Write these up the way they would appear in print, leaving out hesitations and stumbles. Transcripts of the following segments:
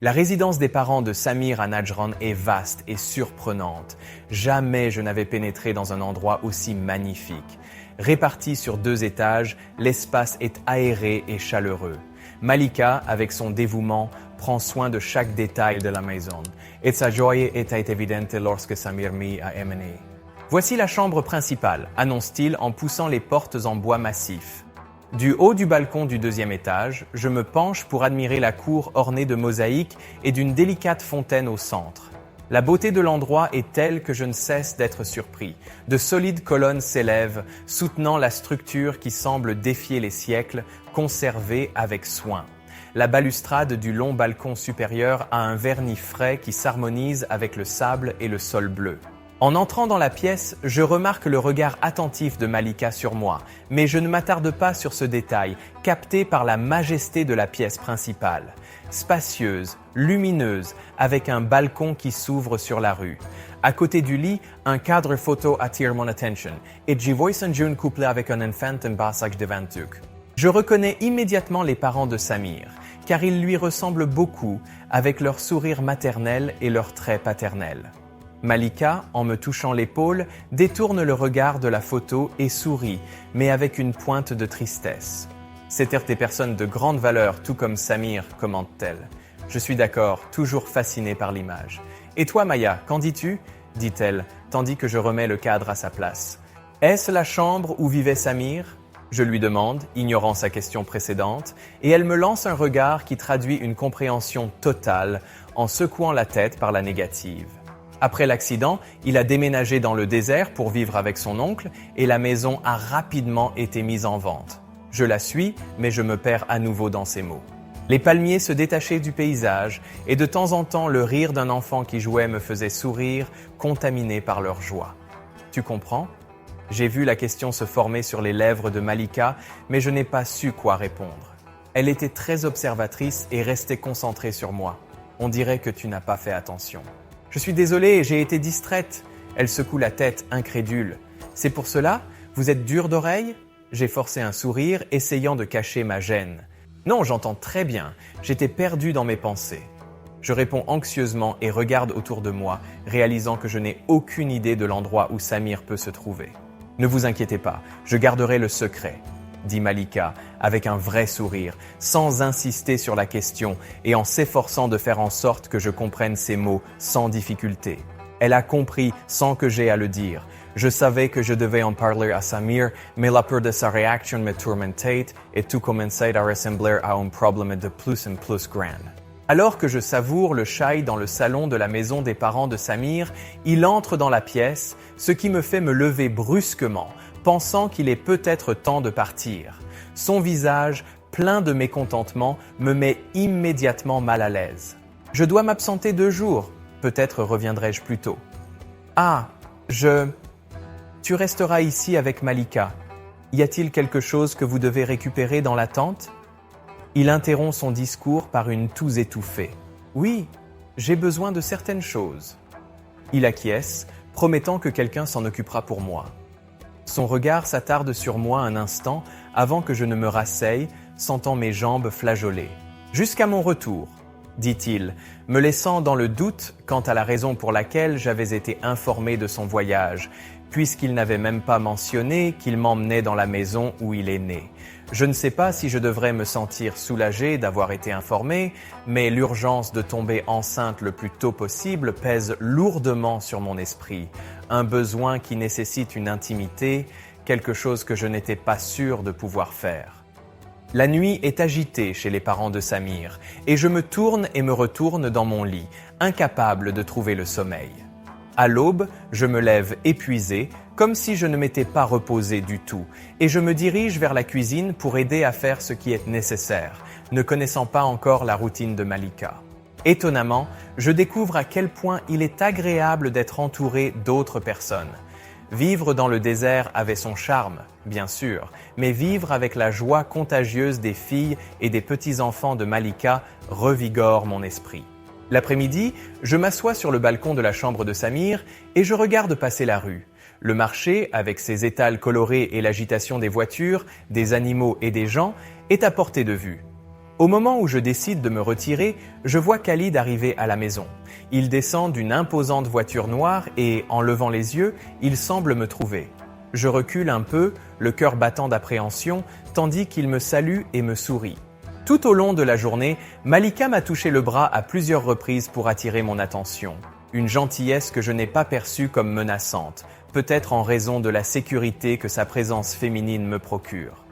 La résidence des parents de Samir à Najran est vaste et surprenante. Jamais je n'avais pénétré dans un endroit aussi magnifique. Réparti sur 2 étages, l'espace est aéré et chaleureux. Malika, avec son dévouement, prend soin de chaque détail de la maison. Et sa joie était évidente lorsque Samir m'y a emmené. Voici la chambre principale, annonce-t-il en poussant les portes en bois massif. Du haut du balcon du 2e étage, je me penche pour admirer la cour ornée de mosaïques et d'une délicate fontaine au centre. La beauté de l'endroit est telle que je ne cesse d'être surpris. De solides colonnes s'élèvent, soutenant la structure qui semble défier les siècles, conservée avec soin. La balustrade du long balcon supérieur a un vernis frais qui s'harmonise avec le sable et le sol bleu. En entrant dans la pièce, je remarque le regard attentif de Malika sur moi, mais je ne m'attarde pas sur ce détail, capté par la majesté de la pièce principale. Spacieuse, lumineuse, avec un balcon qui s'ouvre sur la rue. À côté du lit, un cadre photo attire mon attention, et j'y vois un jeune couple avec un enfant en passage de 20 ans. Je reconnais immédiatement les parents de Samir, car ils lui ressemblent beaucoup, avec leur sourire maternel et leurs traits paternels. Malika, en me touchant l'épaule, détourne le regard de la photo et sourit, mais avec une pointe de tristesse. C'étaient des personnes de grande valeur, tout comme Samir, commente-t-elle. Je suis d'accord, toujours fasciné par l'image. Et toi, Maya, qu'en dis-tu ? dit-elle, tandis que je remets le cadre à sa place. Est-ce la chambre où vivait Samir ? Je lui demande, ignorant sa question précédente, et elle me lance un regard qui traduit une compréhension totale en secouant la tête par la négative. Après l'accident, il a déménagé dans le désert pour vivre avec son oncle et la maison a rapidement été mise en vente. Je la suis, mais je me perds à nouveau dans ses mots. Les palmiers se détachaient du paysage et de temps en temps le rire d'un enfant qui jouait me faisait sourire, contaminé par leur joie. Tu comprends ? J'ai vu la question se former sur les lèvres de Malika, mais je n'ai pas su quoi répondre. Elle était très observatrice et restait concentrée sur moi. On dirait que tu n'as pas fait attention. Je suis désolée, j'ai été distraite. Elle secoue la tête, incrédule. C'est pour cela ? Vous êtes dure d'oreille ? J'ai forcé un sourire, essayant de cacher ma gêne. Non, j'entends très bien. J'étais perdue dans mes pensées. Je réponds anxieusement et regarde autour de moi, réalisant que je n'ai aucune idée de l'endroit où Samir peut se trouver. Ne vous inquiétez pas, je garderai le secret, dit Malika avec un vrai sourire, sans insister sur la question et en s'efforçant de faire en sorte que je comprenne ses mots sans difficulté. Elle a compris sans que j'aie à le dire. Je savais que je devais en parler à Samir, mais la peur de sa réaction me tourmentait et tout commençait à ressembler à un problème de plus en plus grand. Alors que je savoure le chai dans le salon de la maison des parents de Samir, il entre dans la pièce, ce qui me fait me lever brusquement, pensant qu'il est peut-être temps de partir. Son visage, plein de mécontentement, me met immédiatement mal à l'aise. Je dois m'absenter 2 jours, peut-être reviendrai-je plus tôt. Ah, Tu resteras ici avec Malika. Y a-t-il quelque chose que vous devez récupérer dans la tente ? Il interrompt son discours par une toux étouffée. Oui, j'ai besoin de certaines choses. Il acquiesce, promettant que quelqu'un s'en occupera pour moi. Son regard s'attarde sur moi un instant avant que je ne me rasseye, sentant mes jambes flageoler. Jusqu'à mon retour, dit-il, me laissant dans le doute quant à la raison pour laquelle j'avais été informé de son voyage, puisqu'il n'avait même pas mentionné qu'il m'emmenait dans la maison où il est né. Je ne sais pas si je devrais me sentir soulagé d'avoir été informé, mais l'urgence de tomber enceinte le plus tôt possible pèse lourdement sur mon esprit. Un besoin qui nécessite une intimité, quelque chose que je n'étais pas sûr de pouvoir faire. La nuit est agitée chez les parents de Samir, et je me tourne et me retourne dans mon lit, incapable de trouver le sommeil. À l'aube, je me lève épuisé, comme si je ne m'étais pas reposé du tout, et je me dirige vers la cuisine pour aider à faire ce qui est nécessaire, ne connaissant pas encore la routine de Malika. Étonnamment, je découvre à quel point il est agréable d'être entouré d'autres personnes. Vivre dans le désert avait son charme, bien sûr, mais vivre avec la joie contagieuse des filles et des petits-enfants de Malika revigore mon esprit. L'après-midi, je m'assois sur le balcon de la chambre de Samir et je regarde passer la rue. Le marché, avec ses étals colorés et l'agitation des voitures, des animaux et des gens, est à portée de vue. Au moment où je décide de me retirer, je vois Khalid arriver à la maison. Il descend d'une imposante voiture noire et, en levant les yeux, il semble me trouver. Je recule un peu, le cœur battant d'appréhension, tandis qu'il me salue et me sourit. Tout au long de la journée, Malika m'a touché le bras à plusieurs reprises pour attirer mon attention. Une gentillesse que je n'ai pas perçue comme menaçante, peut-être en raison de la sécurité que sa présence féminine me procure.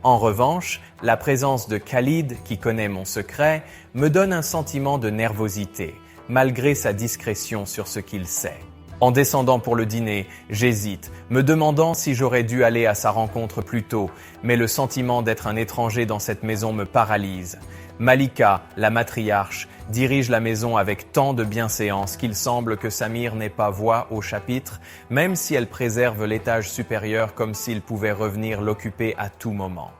En revanche, la présence de Khalid, qui connaît mon secret, me donne un sentiment de nervosité, malgré sa discrétion sur ce qu'il sait. En descendant pour le dîner, j'hésite, me demandant si j'aurais dû aller à sa rencontre plus tôt, mais le sentiment d'être un étranger dans cette maison me paralyse. Malika, la matriarche, dirige la maison avec tant de bienséance qu'il semble que Samir n'ait pas voix au chapitre, même si elle préserve l'étage supérieur comme s'il pouvait revenir l'occuper à tout moment.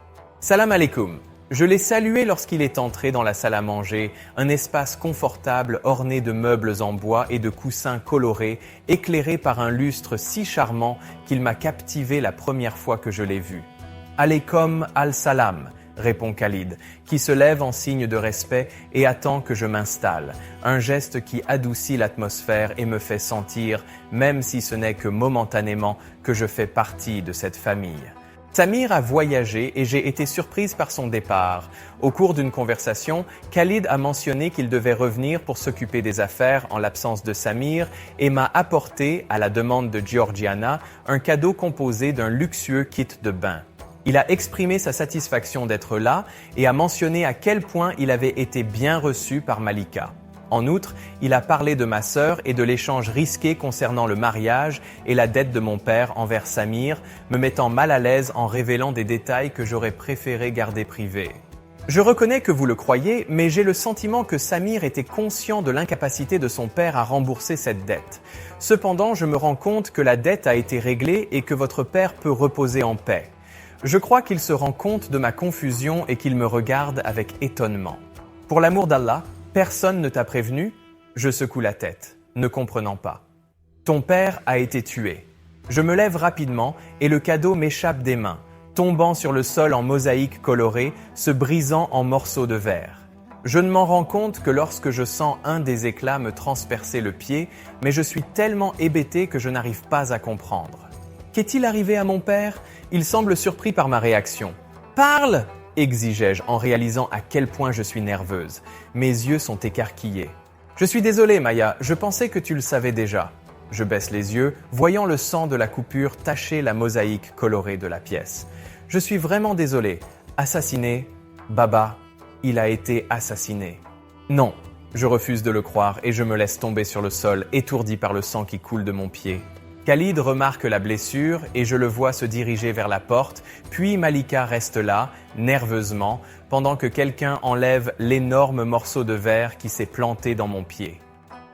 Salam alaikum. Je l'ai salué lorsqu'il est entré dans la salle à manger, un espace confortable orné de meubles en bois et de coussins colorés, éclairé par un lustre si charmant qu'il m'a captivé la première fois que je l'ai vu. « Alaykoum al-salam », répond Khalid, qui se lève en signe de respect et attend que je m'installe, un geste qui adoucit l'atmosphère et me fait sentir, même si ce n'est que momentanément, que je fais partie de cette famille. Samir a voyagé et j'ai été surprise par son départ. Au cours d'une conversation, Khalid a mentionné qu'il devait revenir pour s'occuper des affaires en l'absence de Samir et m'a apporté, à la demande de Georgiana, un cadeau composé d'un luxueux kit de bain. Il a exprimé sa satisfaction d'être là et a mentionné à quel point il avait été bien reçu par Malika. En outre, il a parlé de ma sœur et de l'échange risqué concernant le mariage et la dette de mon père envers Samir, me mettant mal à l'aise en révélant des détails que j'aurais préféré garder privés. Je reconnais que vous le croyez, mais j'ai le sentiment que Samir était conscient de l'incapacité de son père à rembourser cette dette. Cependant, je me rends compte que la dette a été réglée et que votre père peut reposer en paix. Je crois qu'il se rend compte de ma confusion et qu'il me regarde avec étonnement. Pour l'amour d'Allah, personne ne t'a prévenu? Je secoue la tête, ne comprenant pas. Ton père a été tué. Je me lève rapidement et le cadeau m'échappe des mains, tombant sur le sol en mosaïque colorée, se brisant en morceaux de verre. Je ne m'en rends compte que lorsque je sens un des éclats me transpercer le pied, mais je suis tellement hébété que je n'arrive pas à comprendre. Qu'est-il arrivé à mon père? Il semble surpris par ma réaction. « Parle !» exigeai-je en réalisant à quel point je suis nerveuse. Mes yeux sont écarquillés. « Je suis désolé, Maya, je pensais que tu le savais déjà. » Je baisse les yeux, voyant le sang de la coupure tacher la mosaïque colorée de la pièce. « Je suis vraiment désolé. Assassiné? Baba, il a été assassiné. » Non, je refuse de le croire et je me laisse tomber sur le sol, étourdi par le sang qui coule de mon pied. Khalid remarque la blessure et je le vois se diriger vers la porte, puis Malika reste là, nerveusement, pendant que quelqu'un enlève l'énorme morceau de verre qui s'est planté dans mon pied.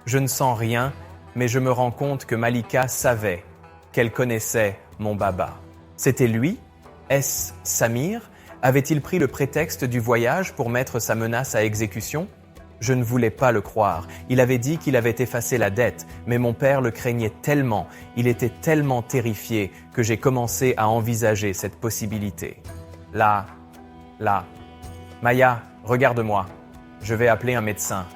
Je ne sens rien, mais je me rends compte que Malika savait, qu'elle connaissait mon baba. C'était lui? Est-ce Samir? Avait-il pris le prétexte du voyage pour mettre sa menace à exécution? Je ne voulais pas le croire. Il avait dit qu'il avait effacé la dette, mais mon père le craignait tellement, il était tellement terrifié que j'ai commencé à envisager cette possibilité. Là, Maya, regarde-moi. Je vais appeler un médecin.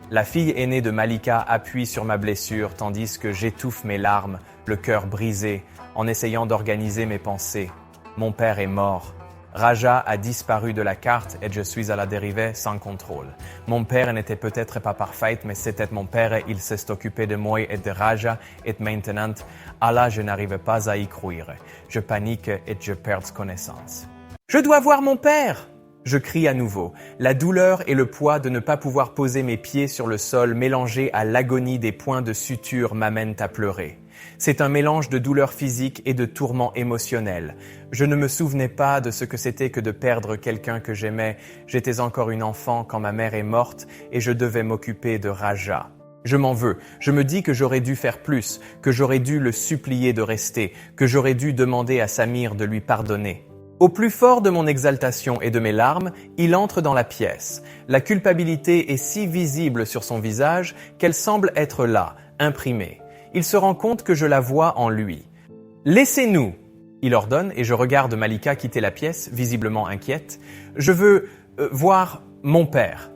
La fille aînée de Malika appuie sur ma blessure tandis que j'étouffe mes larmes, le cœur brisé, en essayant d'organiser mes pensées. Mon père est mort. Raja a disparu de la carte et je suis à la dérivée sans contrôle. Mon père n'était peut-être pas parfait, mais c'était mon père et il s'est occupé de moi et de Raja et maintenant, Allah, je n'arrive pas à y croire. Je panique et je perds connaissance. Je dois voir mon père! Je crie à nouveau. La douleur et le poids de ne pas pouvoir poser mes pieds sur le sol mélangés à l'agonie des points de suture m'amènent à pleurer. C'est un mélange de douleur physique et de tourment émotionnel. Je ne me souvenais pas de ce que c'était que de perdre quelqu'un que j'aimais. J'étais encore une enfant quand ma mère est morte et je devais m'occuper de Raja. Je m'en veux. Je me dis que j'aurais dû faire plus, que j'aurais dû le supplier de rester, que j'aurais dû demander à Samir de lui pardonner. Au plus fort de mon exaltation et de mes larmes, il entre dans la pièce. La culpabilité est si visible sur son visage qu'elle semble être là, imprimée. Il se rend compte que je la vois en lui. « Laissez-nous !» il ordonne et je regarde Malika quitter la pièce, visiblement inquiète. « Je veux Voir mon père.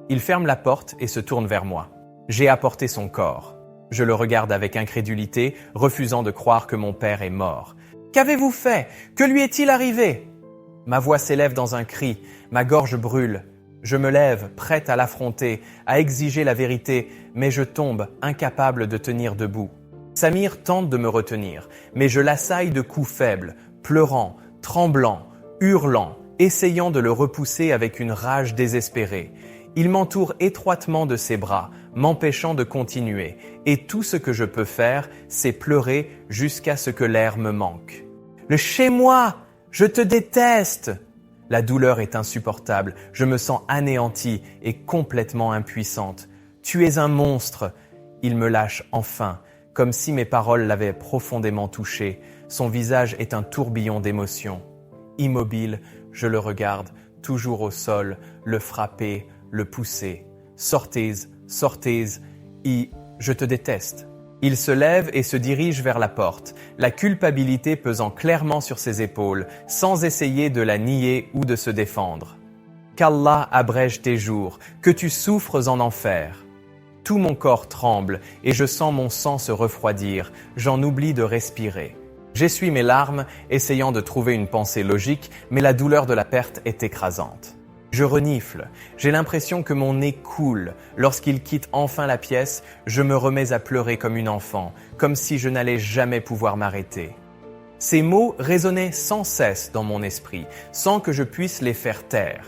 Il ferme la porte et se tourne vers moi. J'ai apporté son corps. Je le regarde avec incrédulité, refusant de croire que mon père est mort. Qu'avez-vous fait? Que lui est-il arrivé? Ma voix s'élève dans un cri, ma gorge brûle. Je me lève, prête à l'affronter, à exiger la vérité, mais je tombe, incapable de tenir debout. Samir tente de me retenir, mais je l'assaille de coups faibles, pleurant, tremblant, hurlant, essayant de le repousser avec une rage désespérée. Il m'entoure étroitement de ses bras, m'empêchant de continuer, et tout ce que je peux faire, c'est pleurer jusqu'à ce que l'air me manque. « Le chez-moi! Je te déteste !» La douleur est insupportable, je me sens anéantie et complètement impuissante. « Tu es un monstre !» Il me lâche enfin, comme si mes paroles l'avaient profondément touché. Son visage est un tourbillon d'émotions. Immobile, je le regarde, toujours au sol, le frapper, le pousser. « Sortez, sortez, je te déteste !» Il se lève et se dirige vers la porte, la culpabilité pesant clairement sur ses épaules, sans essayer de la nier ou de se défendre. « Qu'Allah abrège tes jours, que tu souffres en enfer !» Tout mon corps tremble et je sens mon sang se refroidir, j'en oublie de respirer. J'essuie mes larmes, essayant de trouver une pensée logique, mais la douleur de la perte est écrasante. Je renifle, j'ai l'impression que mon nez coule. Lorsqu'il quitte enfin la pièce, je me remets à pleurer comme une enfant, comme si je n'allais jamais pouvoir m'arrêter. Ces mots résonnaient sans cesse dans mon esprit, sans que je puisse les faire taire.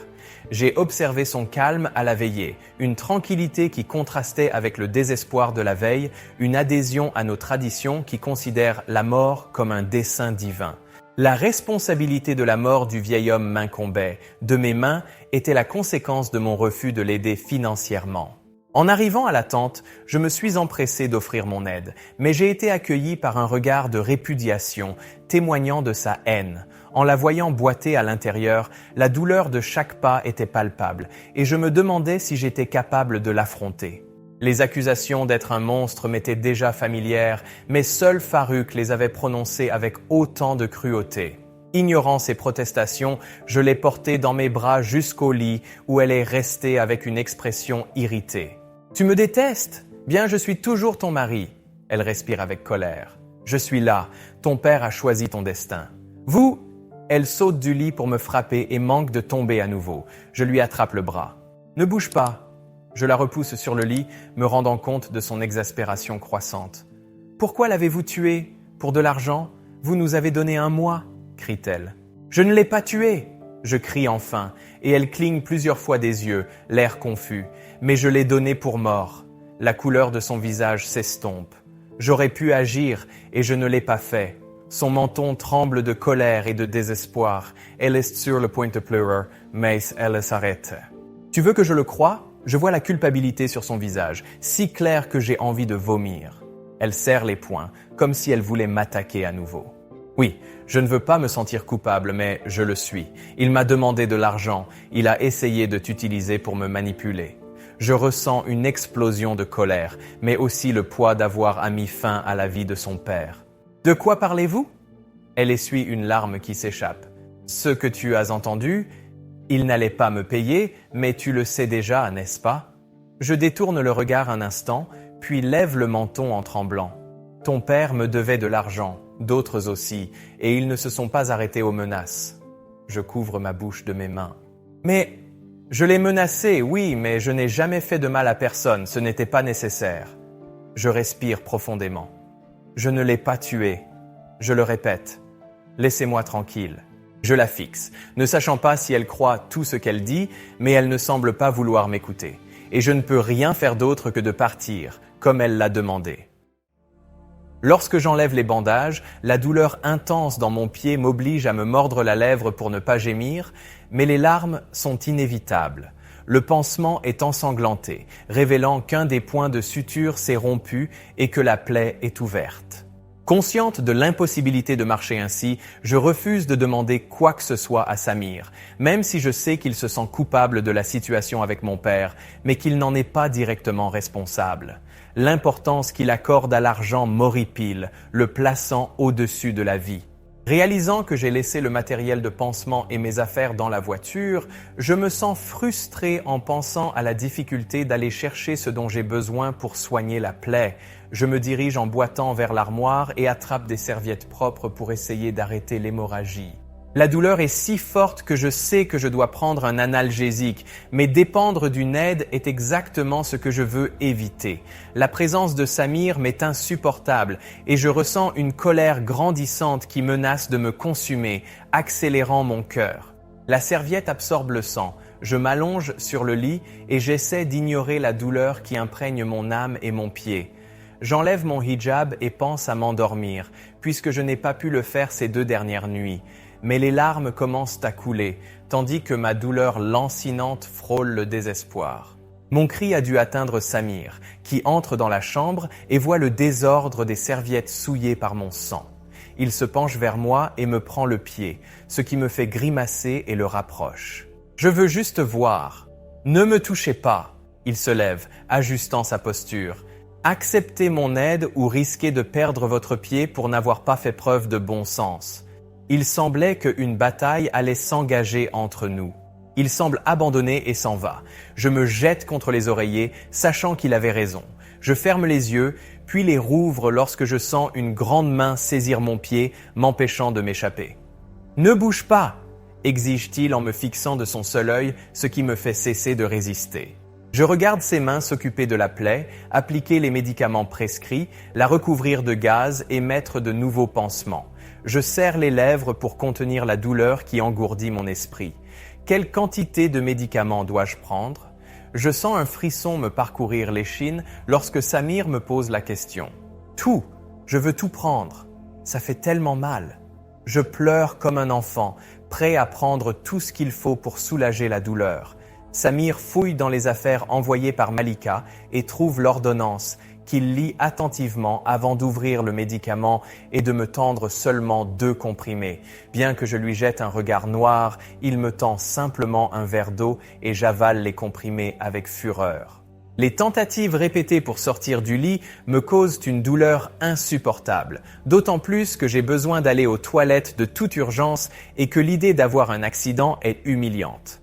J'ai observé son calme à la veillée, une tranquillité qui contrastait avec le désespoir de la veille, une adhésion à nos traditions qui considèrent la mort comme un dessein divin. La responsabilité de la mort du vieil homme m'incombait. De mes mains était la conséquence de mon refus de l'aider financièrement. En arrivant à la tente, je me suis empressé d'offrir mon aide, mais j'ai été accueilli par un regard de répudiation, témoignant de sa haine. En la voyant boiter à l'intérieur, la douleur de chaque pas était palpable, et je me demandais si j'étais capable de l'affronter. Les accusations d'être un monstre m'étaient déjà familières, mais seul Farouk les avait prononcées avec autant de cruauté. Ignorant ses protestations, je l'ai portée dans mes bras jusqu'au lit où elle est restée avec une expression irritée. « Tu me détestes? Bien, je suis toujours ton mari. » Elle respire avec colère. « Je suis là. Ton père a choisi ton destin. »« Vous ?» Elle saute du lit pour me frapper et manque de tomber à nouveau. Je lui attrape le bras. « Ne bouge pas. » Je la repousse sur le lit, me rendant compte de son exaspération croissante. « Pourquoi l'avez-vous tué? Pour de l'argent? Vous nous avez donné un mois !» crie-t-elle. « Je ne l'ai pas tué !» Je crie enfin, et elle cligne plusieurs fois des yeux, l'air confus. Mais je l'ai donné pour mort. La couleur de son visage s'estompe. J'aurais pu agir, et je ne l'ai pas fait. Son menton tremble de colère et de désespoir. Elle est sur le point de pleurer, mais elle s'arrête. « Tu veux que je le croie? » Je vois la culpabilité sur son visage, si claire que j'ai envie de vomir. Elle serre les poings, comme si elle voulait m'attaquer à nouveau. Oui, je ne veux pas me sentir coupable, mais je le suis. Il m'a demandé de l'argent, il a essayé de t'utiliser pour me manipuler. Je ressens une explosion de colère, mais aussi le poids d'avoir mis fin à la vie de son père. De quoi parlez-vous? Elle essuie une larme qui s'échappe. Ce que tu as entendu, il n'allait pas me payer, mais tu le sais déjà, n'est-ce pas? Je détourne le regard un instant, puis lève le menton en tremblant. Ton père me devait de l'argent, d'autres aussi, et ils ne se sont pas arrêtés aux menaces. Je couvre ma bouche de mes mains. Mais je l'ai menacé, oui, mais je n'ai jamais fait de mal à personne, ce n'était pas nécessaire. Je respire profondément. Je ne l'ai pas tué. Je le répète. Laissez-moi tranquille. Je la fixe, ne sachant pas si elle croit tout ce qu'elle dit, mais elle ne semble pas vouloir m'écouter. Et je ne peux rien faire d'autre que de partir, comme elle l'a demandé. Lorsque j'enlève les bandages, la douleur intense dans mon pied m'oblige à me mordre la lèvre pour ne pas gémir, mais les larmes sont inévitables. Le pansement est ensanglanté, révélant qu'un des points de suture s'est rompu et que la plaie est ouverte. Consciente de l'impossibilité de marcher ainsi, je refuse de demander quoi que ce soit à Samir, même si je sais qu'il se sent coupable de la situation avec mon père, mais qu'il n'en est pas directement responsable. L'importance qu'il accorde à l'argent m'horripile, le plaçant au-dessus de la vie. Réalisant que j'ai laissé le matériel de pansement et mes affaires dans la voiture, je me sens frustré en pensant à la difficulté d'aller chercher ce dont j'ai besoin pour soigner la plaie. Je me dirige en boitant vers l'armoire et attrape des serviettes propres pour essayer d'arrêter l'hémorragie. La douleur est si forte que je sais que je dois prendre un analgésique, mais dépendre d'une aide est exactement ce que je veux éviter. La présence de Samir m'est insupportable et je ressens une colère grandissante qui menace de me consumer, accélérant mon cœur. La serviette absorbe le sang, je m'allonge sur le lit et j'essaie d'ignorer la douleur qui imprègne mon âme et mon pied. J'enlève mon hijab et pense à m'endormir, puisque je n'ai pas pu le faire ces 2 dernières nuits. Mais les larmes commencent à couler, tandis que ma douleur lancinante frôle le désespoir. Mon cri a dû atteindre Samir, qui entre dans la chambre et voit le désordre des serviettes souillées par mon sang. Il se penche vers moi et me prend le pied, ce qui me fait grimacer et le rapproche. « Je veux juste voir. Ne me touchez pas. » Il se lève, ajustant sa posture. « Acceptez mon aide ou risquez de perdre votre pied pour n'avoir pas fait preuve de bon sens. » Il semblait qu'une bataille allait s'engager entre nous. Il semble abandonner et s'en va. Je me jette contre les oreillers, sachant qu'il avait raison. Je ferme les yeux, puis les rouvre lorsque je sens une grande main saisir mon pied, m'empêchant de m'échapper. « Ne bouge pas !» exige-t-il en me fixant de son seul œil, ce qui me fait cesser de résister. Je regarde ses mains s'occuper de la plaie, appliquer les médicaments prescrits, la recouvrir de gaz et mettre de nouveaux pansements. Je serre les lèvres pour contenir la douleur qui engourdit mon esprit. Quelle quantité de médicaments dois-je prendre? Je sens un frisson me parcourir l'échine lorsque Samir me pose la question. Tout, je veux tout prendre. Ça fait tellement mal. Je pleure comme un enfant, prêt à prendre tout ce qu'il faut pour soulager la douleur. Samir fouille dans les affaires envoyées par Malika et trouve l'ordonnance, qu'il lit attentivement avant d'ouvrir le médicament et de me tendre seulement 2 comprimés. Bien que je lui jette un regard noir, il me tend simplement un verre d'eau et j'avale les comprimés avec fureur. Les tentatives répétées pour sortir du lit me causent une douleur insupportable, d'autant plus que j'ai besoin d'aller aux toilettes de toute urgence et que l'idée d'avoir un accident est humiliante.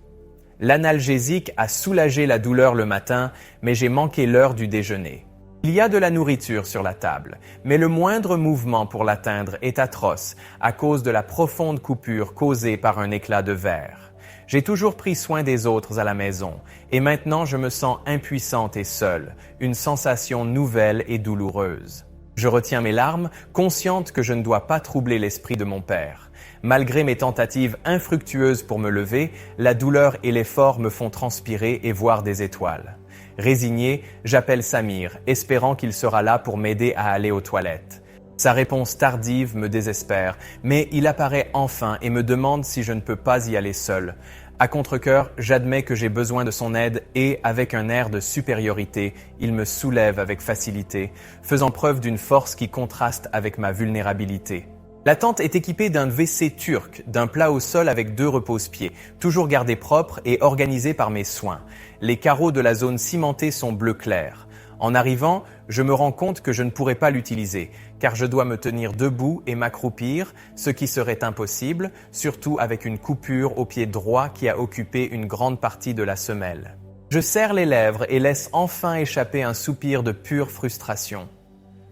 L'analgésique a soulagé la douleur le matin, mais j'ai manqué l'heure du déjeuner. Il y a de la nourriture sur la table, mais le moindre mouvement pour l'atteindre est atroce à cause de la profonde coupure causée par un éclat de verre. J'ai toujours pris soin des autres à la maison, et maintenant je me sens impuissante et seule, une sensation nouvelle et douloureuse. Je retiens mes larmes, consciente que je ne dois pas troubler l'esprit de mon père. Malgré mes tentatives infructueuses pour me lever, la douleur et l'effort me font transpirer et voir des étoiles. Résigné, j'appelle Samir, espérant qu'il sera là pour m'aider à aller aux toilettes. Sa réponse tardive me désespère, mais il apparaît enfin et me demande si je ne peux pas y aller seul. À contre-cœur, j'admets que j'ai besoin de son aide et, avec un air de supériorité, il me soulève avec facilité, faisant preuve d'une force qui contraste avec ma vulnérabilité. La tente est équipée d'un WC turc, d'un plat au sol avec 2 repose-pieds, toujours gardés propres et organisés par mes soins. Les carreaux de la zone cimentée sont bleu clair. En arrivant, je me rends compte que je ne pourrai pas l'utiliser, car je dois me tenir debout et m'accroupir, ce qui serait impossible, surtout avec une coupure au pied droit qui a occupé une grande partie de la semelle. Je serre les lèvres et laisse enfin échapper un soupir de pure frustration.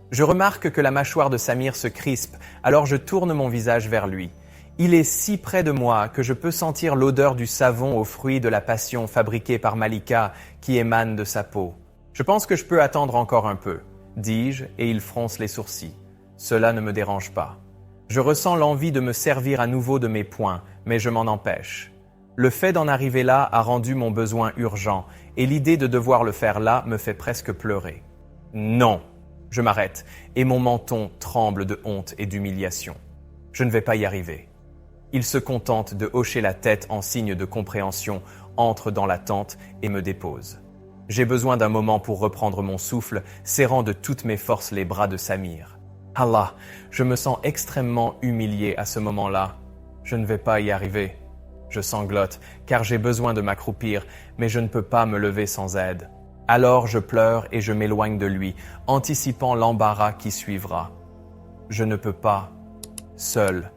Je remarque que la mâchoire de Samir se crispe, alors je tourne mon visage vers lui. Il est si près de moi que je peux sentir l'odeur du savon aux fruits de la passion fabriqué par Malika qui émane de sa peau. Je pense que je peux attendre encore un peu, dis-je, et il fronce les sourcils. Cela ne me dérange pas. Je ressens l'envie de me servir à nouveau de mes poings, mais je m'en empêche. Le fait d'en arriver là a rendu mon besoin urgent, et l'idée de devoir le faire là me fait presque pleurer. Non! Je m'arrête, et mon menton tremble de honte et d'humiliation. Je ne vais pas y arriver. Il se contente de hocher la tête en signe de compréhension, entre dans la tente et me dépose. J'ai besoin d'un moment pour reprendre mon souffle, serrant de toutes mes forces les bras de Samir. Allah, je me sens extrêmement humilié à ce moment-là. Je ne vais pas y arriver. Je sanglote, car j'ai besoin de m'accroupir, mais je ne peux pas me lever sans aide. Alors je pleure et je m'éloigne de lui, anticipant l'embarras qui suivra. Je ne peux pas, seul,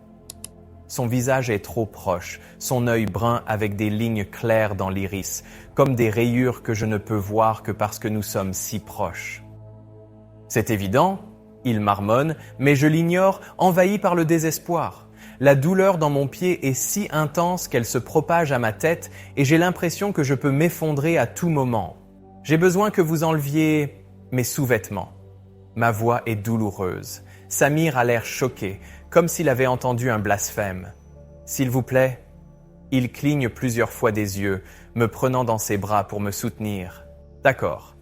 Son visage est trop proche, son œil brun avec des lignes claires dans l'iris, comme des rayures que je ne peux voir que parce que nous sommes si proches. C'est évident, il marmonne, mais je l'ignore, envahi par le désespoir. La douleur dans mon pied est si intense qu'elle se propage à ma tête et j'ai l'impression que je peux m'effondrer à tout moment. J'ai besoin que vous enleviez mes sous-vêtements. Ma voix est douloureuse. Samir a l'air choqué, comme s'il avait entendu un blasphème. S'il vous plaît, il cligne plusieurs fois des yeux, me prenant dans ses bras pour me soutenir. D'accord.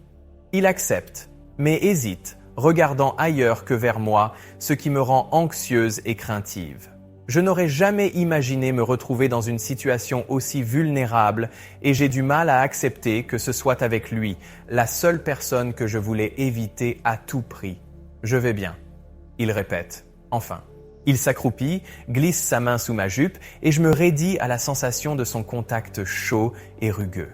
Il accepte, mais hésite, regardant ailleurs que vers moi, ce qui me rend anxieuse et craintive. Je n'aurais jamais imaginé me retrouver dans une situation aussi vulnérable et j'ai du mal à accepter que ce soit avec lui, la seule personne que je voulais éviter à tout prix. Je vais bien, il répète, enfin. Il s'accroupit, glisse sa main sous ma jupe et je me raidis à la sensation de son contact chaud et rugueux.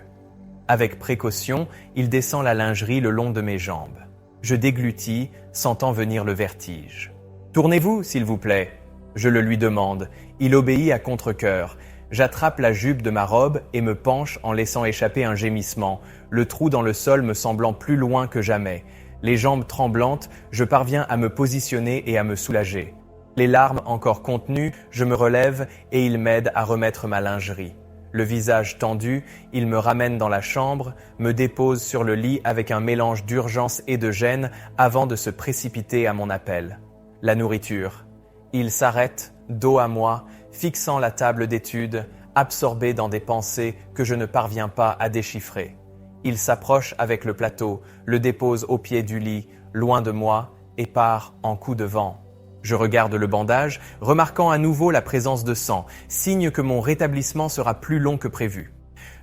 Avec précaution, il descend la lingerie le long de mes jambes. Je déglutis, sentant venir le vertige. « Tournez-vous, s'il vous plaît !» Je le lui demande. Il obéit à contre-cœur. J'attrape la jupe de ma robe et me penche en laissant échapper un gémissement, le trou dans le sol me semblant plus loin que jamais. Les jambes tremblantes, je parviens à me positionner et à me soulager. Les larmes encore contenues, je me relève et il m'aide à remettre ma lingerie. Le visage tendu, il me ramène dans la chambre, me dépose sur le lit avec un mélange d'urgence et de gêne avant de se précipiter à mon appel. La nourriture. Il s'arrête, dos à moi, fixant la table d'études, absorbé dans des pensées que je ne parviens pas à déchiffrer. Il s'approche avec le plateau, le dépose au pied du lit, loin de moi, et part en coup de vent. Je regarde le bandage, remarquant à nouveau la présence de sang, signe que mon rétablissement sera plus long que prévu.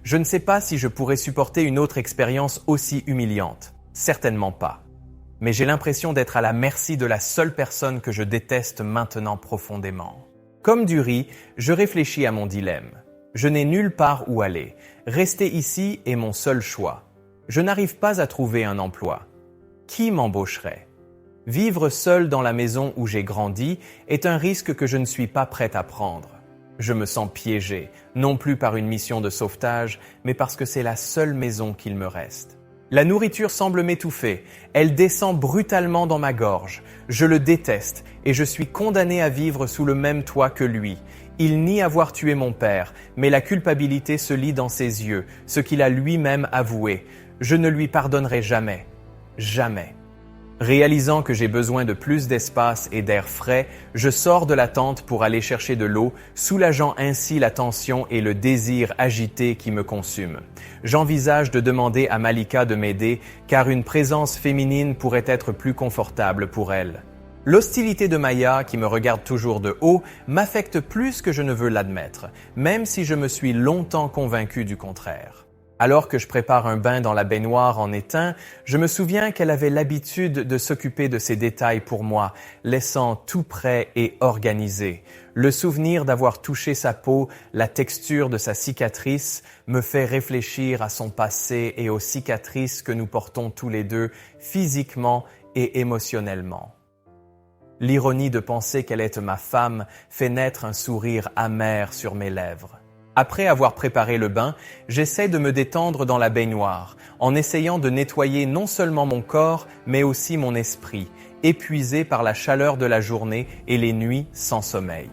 Je ne sais pas si je pourrais supporter une autre expérience aussi humiliante. Certainement pas. Mais j'ai l'impression d'être à la merci de la seule personne que je déteste maintenant profondément. Comme du riz, je réfléchis à mon dilemme. Je n'ai nulle part où aller. Rester ici est mon seul choix. Je n'arrive pas à trouver un emploi. Qui m'embaucherait ? Vivre seul dans la maison où j'ai grandi est un risque que je ne suis pas prête à prendre. Je me sens piégé, non plus par une mission de sauvetage, mais parce que c'est la seule maison qu'il me reste. La nourriture semble m'étouffer, elle descend brutalement dans ma gorge. Je le déteste et je suis condamné à vivre sous le même toit que lui. Il nie avoir tué mon père, mais la culpabilité se lit dans ses yeux, ce qu'il a lui-même avoué. Je ne lui pardonnerai jamais. Jamais. Réalisant que j'ai besoin de plus d'espace et d'air frais, je sors de la tente pour aller chercher de l'eau, soulageant ainsi la tension et le désir agité qui me consume. J'envisage de demander à Malika de m'aider, car une présence féminine pourrait être plus confortable pour elle. L'hostilité de Maya, qui me regarde toujours de haut, m'affecte plus que je ne veux l'admettre, même si je me suis longtemps convaincu du contraire. Alors que je prépare un bain dans la baignoire en étain, je me souviens qu'elle avait l'habitude de s'occuper de ces détails pour moi, laissant tout prêt et organisé. Le souvenir d'avoir touché sa peau, la texture de sa cicatrice, me fait réfléchir à son passé et aux cicatrices que nous portons tous les deux, physiquement et émotionnellement. L'ironie de penser qu'elle est ma femme fait naître un sourire amer sur mes lèvres. Après avoir préparé le bain, j'essaie de me détendre dans la baignoire, en essayant de nettoyer non seulement mon corps, mais aussi mon esprit, épuisé par la chaleur de la journée et les nuits sans sommeil.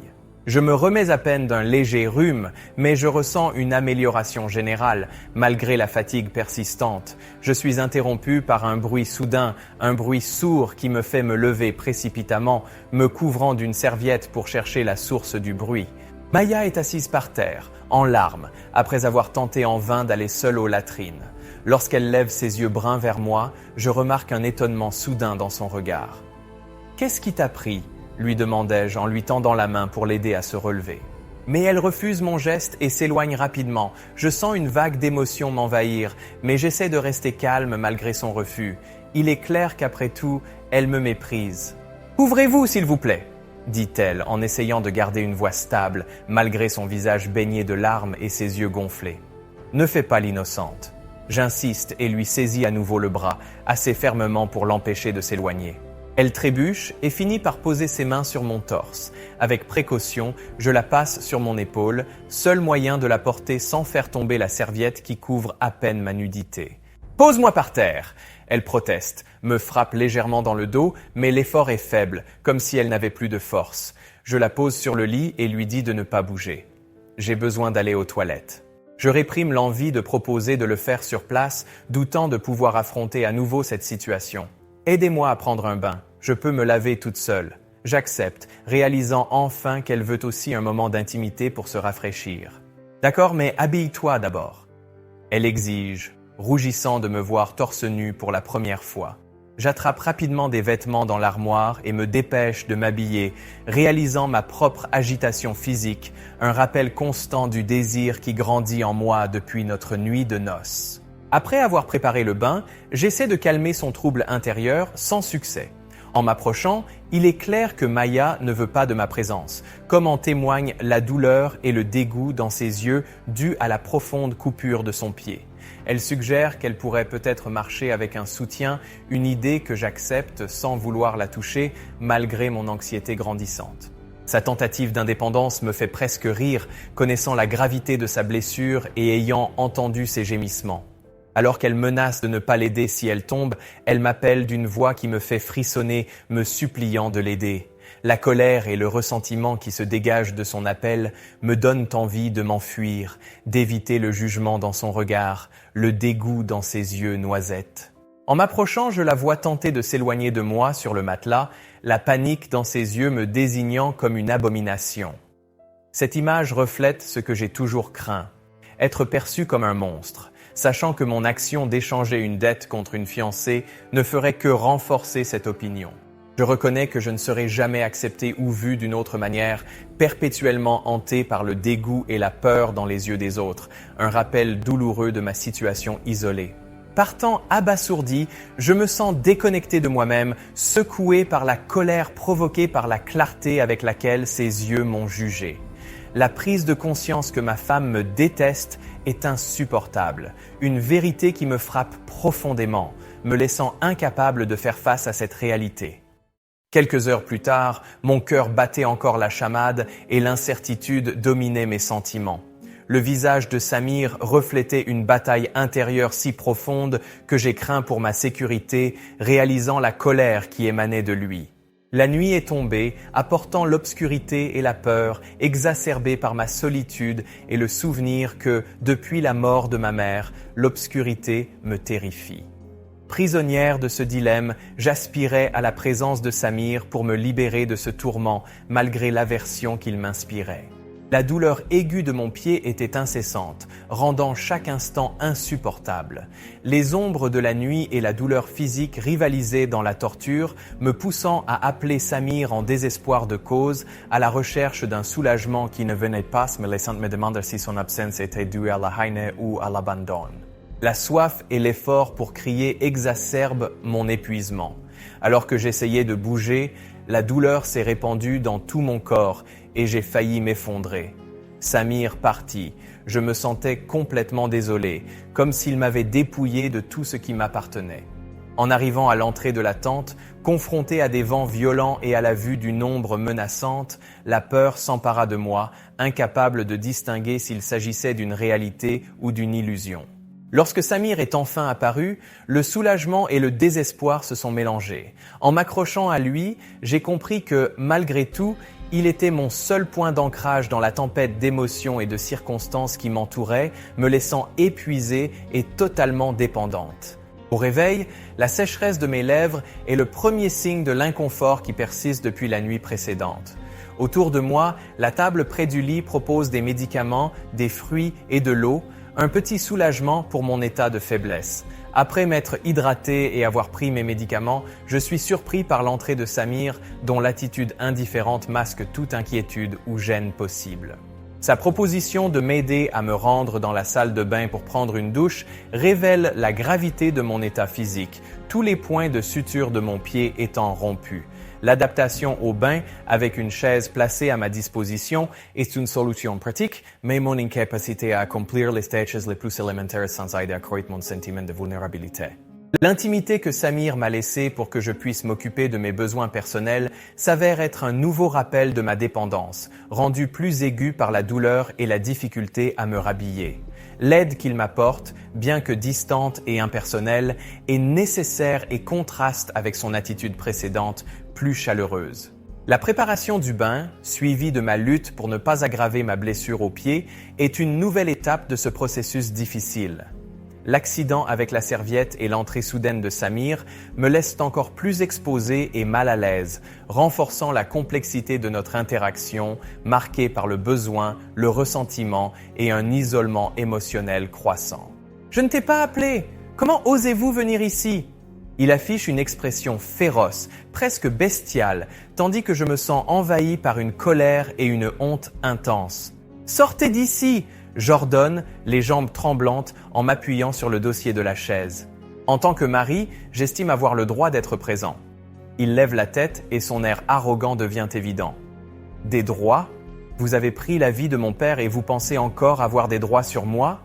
Je me remets à peine d'un léger rhume, mais je ressens une amélioration générale, malgré la fatigue persistante. Je suis interrompu par un bruit soudain, un bruit sourd qui me fait me lever précipitamment, me couvrant d'une serviette pour chercher la source du bruit. Maya est assise par terre, en larmes, après avoir tenté en vain d'aller seule aux latrines. Lorsqu'elle lève ses yeux bruns vers moi, je remarque un étonnement soudain dans son regard. « Qu'est-ce qui t'a pris ?» lui demandai-je en lui tendant la main pour l'aider à se relever. Mais elle refuse mon geste et s'éloigne rapidement. Je sens une vague d'émotion m'envahir, mais j'essaie de rester calme malgré son refus. Il est clair qu'après tout, elle me méprise. « Ouvrez-vous, s'il vous plaît !» dit-elle en essayant de garder une voix stable, malgré son visage baigné de larmes et ses yeux gonflés. Ne fais pas l'innocente. J'insiste et lui saisis à nouveau le bras, assez fermement pour l'empêcher de s'éloigner. Elle trébuche et finit par poser ses mains sur mon torse. Avec précaution, je la passe sur mon épaule, seul moyen de la porter sans faire tomber la serviette qui couvre à peine ma nudité. « Pose-moi par terre !» Elle proteste, me frappe légèrement dans le dos, mais l'effort est faible, comme si elle n'avait plus de force. Je la pose sur le lit et lui dis de ne pas bouger. J'ai besoin d'aller aux toilettes. Je réprime l'envie de proposer de le faire sur place, doutant de pouvoir affronter à nouveau cette situation. Aidez-moi à prendre un bain. Je peux me laver toute seule. J'accepte, réalisant enfin qu'elle veut aussi un moment d'intimité pour se rafraîchir. D'accord, mais habille-toi d'abord. Elle exige, rougissant de me voir torse nu pour la première fois. J'attrape rapidement des vêtements dans l'armoire et me dépêche de m'habiller, réalisant ma propre agitation physique, un rappel constant du désir qui grandit en moi depuis notre nuit de noces. Après avoir préparé le bain, j'essaie de calmer son trouble intérieur sans succès. En m'approchant, il est clair que Maya ne veut pas de ma présence, comme en témoignent la douleur et le dégoût dans ses yeux dus à la profonde coupure de son pied. Elle suggère qu'elle pourrait peut-être marcher avec un soutien, une idée que j'accepte sans vouloir la toucher, malgré mon anxiété grandissante. Sa tentative d'indépendance me fait presque rire, connaissant la gravité de sa blessure et ayant entendu ses gémissements. Alors qu'elle menace de ne pas l'aider si elle tombe, elle m'appelle d'une voix qui me fait frissonner, me suppliant de l'aider. La colère et le ressentiment qui se dégagent de son appel me donnent envie de m'enfuir, d'éviter le jugement dans son regard, le dégoût dans ses yeux noisettes. En m'approchant, je la vois tenter de s'éloigner de moi sur le matelas, la panique dans ses yeux me désignant comme une abomination. Cette image reflète ce que j'ai toujours craint, être perçu comme un monstre. Sachant que mon action d'échanger une dette contre une fiancée ne ferait que renforcer cette opinion. Je reconnais que je ne serai jamais accepté ou vu d'une autre manière, perpétuellement hanté par le dégoût et la peur dans les yeux des autres, un rappel douloureux de ma situation isolée. Partant abasourdi, je me sens déconnecté de moi-même, secoué par la colère provoquée par la clarté avec laquelle ses yeux m'ont jugé. La prise de conscience que ma femme me déteste est insupportable, une vérité qui me frappe profondément, me laissant incapable de faire face à cette réalité. Quelques heures plus tard, mon cœur battait encore la chamade et l'incertitude dominait mes sentiments. Le visage de Samir reflétait une bataille intérieure si profonde que j'ai craint pour ma sécurité, réalisant la colère qui émanait de lui. La nuit est tombée, apportant l'obscurité et la peur, exacerbée par ma solitude et le souvenir que, depuis la mort de ma mère, l'obscurité me terrifie. Prisonnière de ce dilemme, j'aspirais à la présence de Samir pour me libérer de ce tourment, malgré l'aversion qu'il m'inspirait. La douleur aiguë de mon pied était incessante, rendant chaque instant insupportable. Les ombres de la nuit et la douleur physique rivalisaient dans la torture, me poussant à appeler Samir en désespoir de cause, à la recherche d'un soulagement qui ne venait pas, me laissant me demander si son absence était due à la haine ou à l'abandon. La soif et l'effort pour crier exacerbent mon épuisement. Alors que j'essayais de bouger, la douleur s'est répandue dans tout mon corps et j'ai failli m'effondrer. Samir partit. Je me sentais complètement désolé, comme s'il m'avait dépouillé de tout ce qui m'appartenait. En arrivant à l'entrée de la tente, confronté à des vents violents et à la vue d'une ombre menaçante, la peur s'empara de moi, incapable de distinguer s'il s'agissait d'une réalité ou d'une illusion. Lorsque Samir est enfin apparu, le soulagement et le désespoir se sont mélangés. En m'accrochant à lui, j'ai compris que, malgré tout, il était mon seul point d'ancrage dans la tempête d'émotions et de circonstances qui m'entouraient, me laissant épuisée et totalement dépendante. Au réveil, la sécheresse de mes lèvres est le premier signe de l'inconfort qui persiste depuis la nuit précédente. Autour de moi, la table près du lit propose des médicaments, des fruits et de l'eau, un petit soulagement pour mon état de faiblesse. Après m'être hydraté et avoir pris mes médicaments, je suis surpris par l'entrée de Samir, dont l'attitude indifférente masque toute inquiétude ou gêne possible. Sa proposition de m'aider à me rendre dans la salle de bain pour prendre une douche révèle la gravité de mon état physique, tous les points de suture de mon pied étant rompus. L'adaptation au bain avec une chaise placée à ma disposition est une solution pratique, mais mon incapacité à accomplir les tâches les plus élémentaires sans aide accroît mon sentiment de vulnérabilité. L'intimité que Samir m'a laissée pour que je puisse m'occuper de mes besoins personnels s'avère être un nouveau rappel de ma dépendance, rendu plus aigu par la douleur et la difficulté à me rhabiller. L'aide qu'il m'apporte, bien que distante et impersonnelle, est nécessaire et contraste avec son attitude précédente, plus chaleureuse. La préparation du bain, suivie de ma lutte pour ne pas aggraver ma blessure au pied, est une nouvelle étape de ce processus difficile. L'accident avec la serviette et l'entrée soudaine de Samir me laissent encore plus exposé et mal à l'aise, renforçant la complexité de notre interaction, marquée par le besoin, le ressentiment et un isolement émotionnel croissant. « Je ne t'ai pas appelé! Comment osez-vous venir ici ?» Il affiche une expression féroce, presque bestiale, tandis que je me sens envahi par une colère et une honte intense. « Sortez d'ici !» J'ordonne, les jambes tremblantes, en m'appuyant sur le dossier de la chaise. En tant que mari, j'estime avoir le droit d'être présent. Il lève la tête et son air arrogant devient évident. Des droits? Vous avez pris la vie de mon père et vous pensez encore avoir des droits sur moi?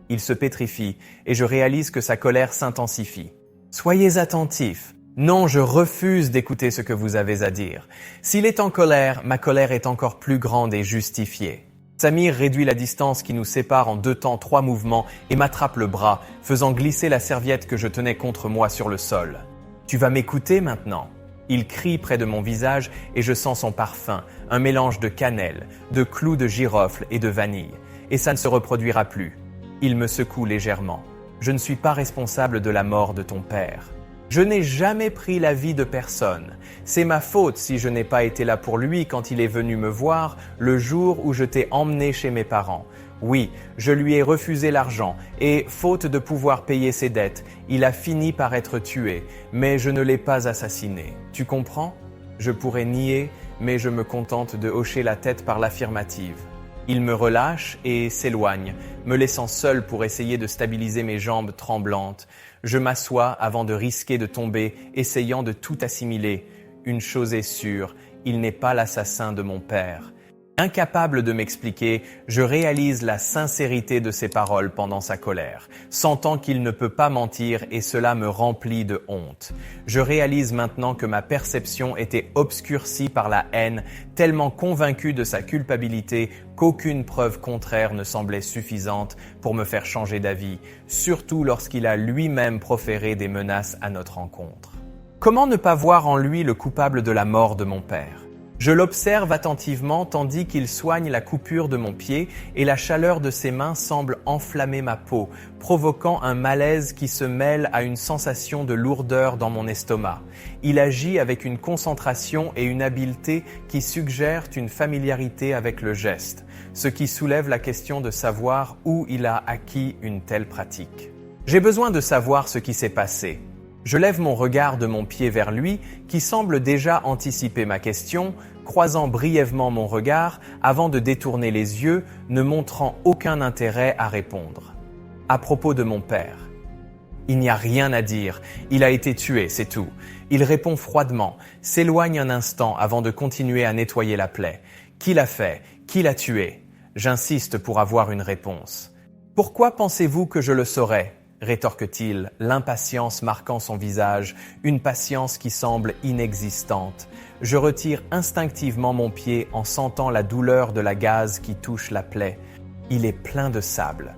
Il se pétrifie et je réalise que sa colère s'intensifie. Soyez attentifs. Non, je refuse d'écouter ce que vous avez à dire. S'il est en colère, ma colère est encore plus grande et justifiée. Samir réduit la distance qui nous sépare en 2 temps 3 mouvements et m'attrape le bras, faisant glisser la serviette que je tenais contre moi sur le sol. « Tu vas m'écouter maintenant ?» Il crie près de mon visage et je sens son parfum, un mélange de cannelle, de clous de girofle et de vanille. Et ça ne se reproduira plus. Il me secoue légèrement. « Je ne suis pas responsable de la mort de ton père. » Je n'ai jamais pris la vie de personne. C'est ma faute si je n'ai pas été là pour lui quand il est venu me voir le jour où je t'ai emmené chez mes parents. Oui, je lui ai refusé l'argent et, faute de pouvoir payer ses dettes, il a fini par être tué, mais je ne l'ai pas assassiné. Tu comprends? Je pourrais nier, mais je me contente de hocher la tête par l'affirmative. Il me relâche et s'éloigne, me laissant seul pour essayer de stabiliser mes jambes tremblantes. Je m'assois avant de risquer de tomber, essayant de tout assimiler. Une chose est sûre, il n'est pas l'assassin de mon père. Incapable de m'expliquer, je réalise la sincérité de ses paroles pendant sa colère, sentant qu'il ne peut pas mentir et cela me remplit de honte. Je réalise maintenant que ma perception était obscurcie par la haine, tellement convaincu de sa culpabilité qu'aucune preuve contraire ne semblait suffisante pour me faire changer d'avis, surtout lorsqu'il a lui-même proféré des menaces à notre encontre. Comment ne pas voir en lui le coupable de la mort de mon père ? Je l'observe attentivement tandis qu'il soigne la coupure de mon pied et la chaleur de ses mains semble enflammer ma peau, provoquant un malaise qui se mêle à une sensation de lourdeur dans mon estomac. Il agit avec une concentration et une habileté qui suggèrent une familiarité avec le geste, ce qui soulève la question de savoir où il a acquis une telle pratique. J'ai besoin de savoir ce qui s'est passé. Je lève mon regard de mon pied vers lui, qui semble déjà anticiper ma question, croisant brièvement mon regard avant de détourner les yeux, ne montrant aucun intérêt à répondre. À propos de mon père. Il n'y a rien à dire, il a été tué, c'est tout. Il répond froidement, s'éloigne un instant avant de continuer à nettoyer la plaie. Qui l'a fait? Qui l'a tué? J'insiste pour avoir une réponse. Pourquoi pensez-vous que je le saurais? Rétorque-t-il, l'impatience marquant son visage, une patience qui semble inexistante. Je retire instinctivement mon pied en sentant la douleur de la gaze qui touche la plaie. Il est plein de sable.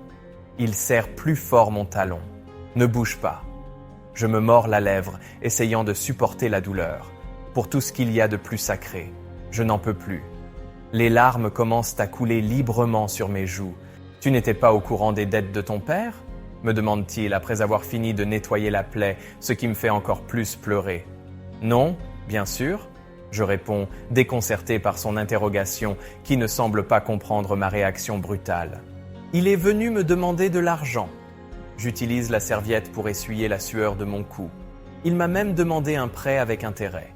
Il serre plus fort mon talon. Ne bouge pas. Je me mords la lèvre, essayant de supporter la douleur. Pour tout ce qu'il y a de plus sacré, je n'en peux plus. Les larmes commencent à couler librement sur mes joues. Tu n'étais pas au courant des dettes de ton père ? Me demande-t-il après avoir fini de nettoyer la plaie, ce qui me fait encore plus pleurer. Non, bien sûr, je réponds, déconcerté par son interrogation qui ne semble pas comprendre ma réaction brutale. Il est venu me demander de l'argent. J'utilise la serviette pour essuyer la sueur de mon cou. Il m'a même demandé un prêt avec intérêt.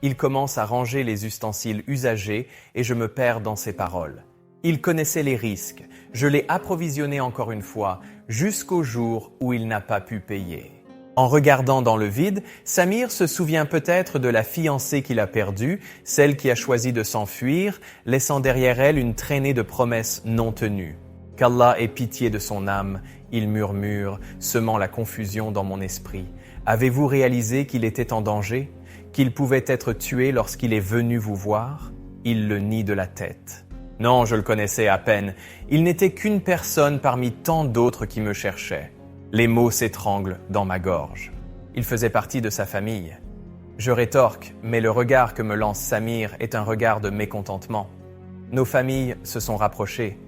Il commence à ranger les ustensiles usagés et je me perds dans ses paroles. Il connaissait les risques. Je l'ai approvisionné encore une fois, jusqu'au jour où il n'a pas pu payer. En regardant dans le vide, Samir se souvient peut-être de la fiancée qu'il a perdue, celle qui a choisi de s'enfuir, laissant derrière elle une traînée de promesses non tenues. Qu'Allah ait pitié de son âme, il murmure, semant la confusion dans mon esprit. Avez-vous réalisé qu'il était en danger, qu'il pouvait être tué lorsqu'il est venu vous voir? Il le nie de la tête. Non, je le connaissais à peine. Il n'était qu'une personne parmi tant d'autres qui me cherchaient. Les mots s'étranglent dans ma gorge. Il faisait partie de sa famille. Je rétorque, mais le regard que me lance Samir est un regard de mécontentement. Nos familles se sont rapprochées.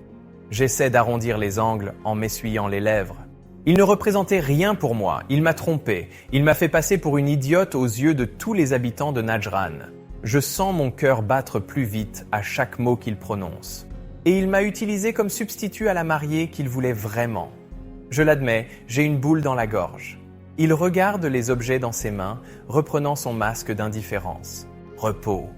J'essaie d'arrondir les angles en m'essuyant les lèvres. Il ne représentait rien pour moi, il m'a trompé, il m'a fait passer pour une idiote aux yeux de tous les habitants de Najran. Je sens mon cœur battre plus vite à chaque mot qu'il prononce. Et il m'a utilisé comme substitut à la mariée qu'il voulait vraiment. Je l'admets, j'ai une boule dans la gorge. Il regarde les objets dans ses mains, reprenant son masque d'indifférence. Repos.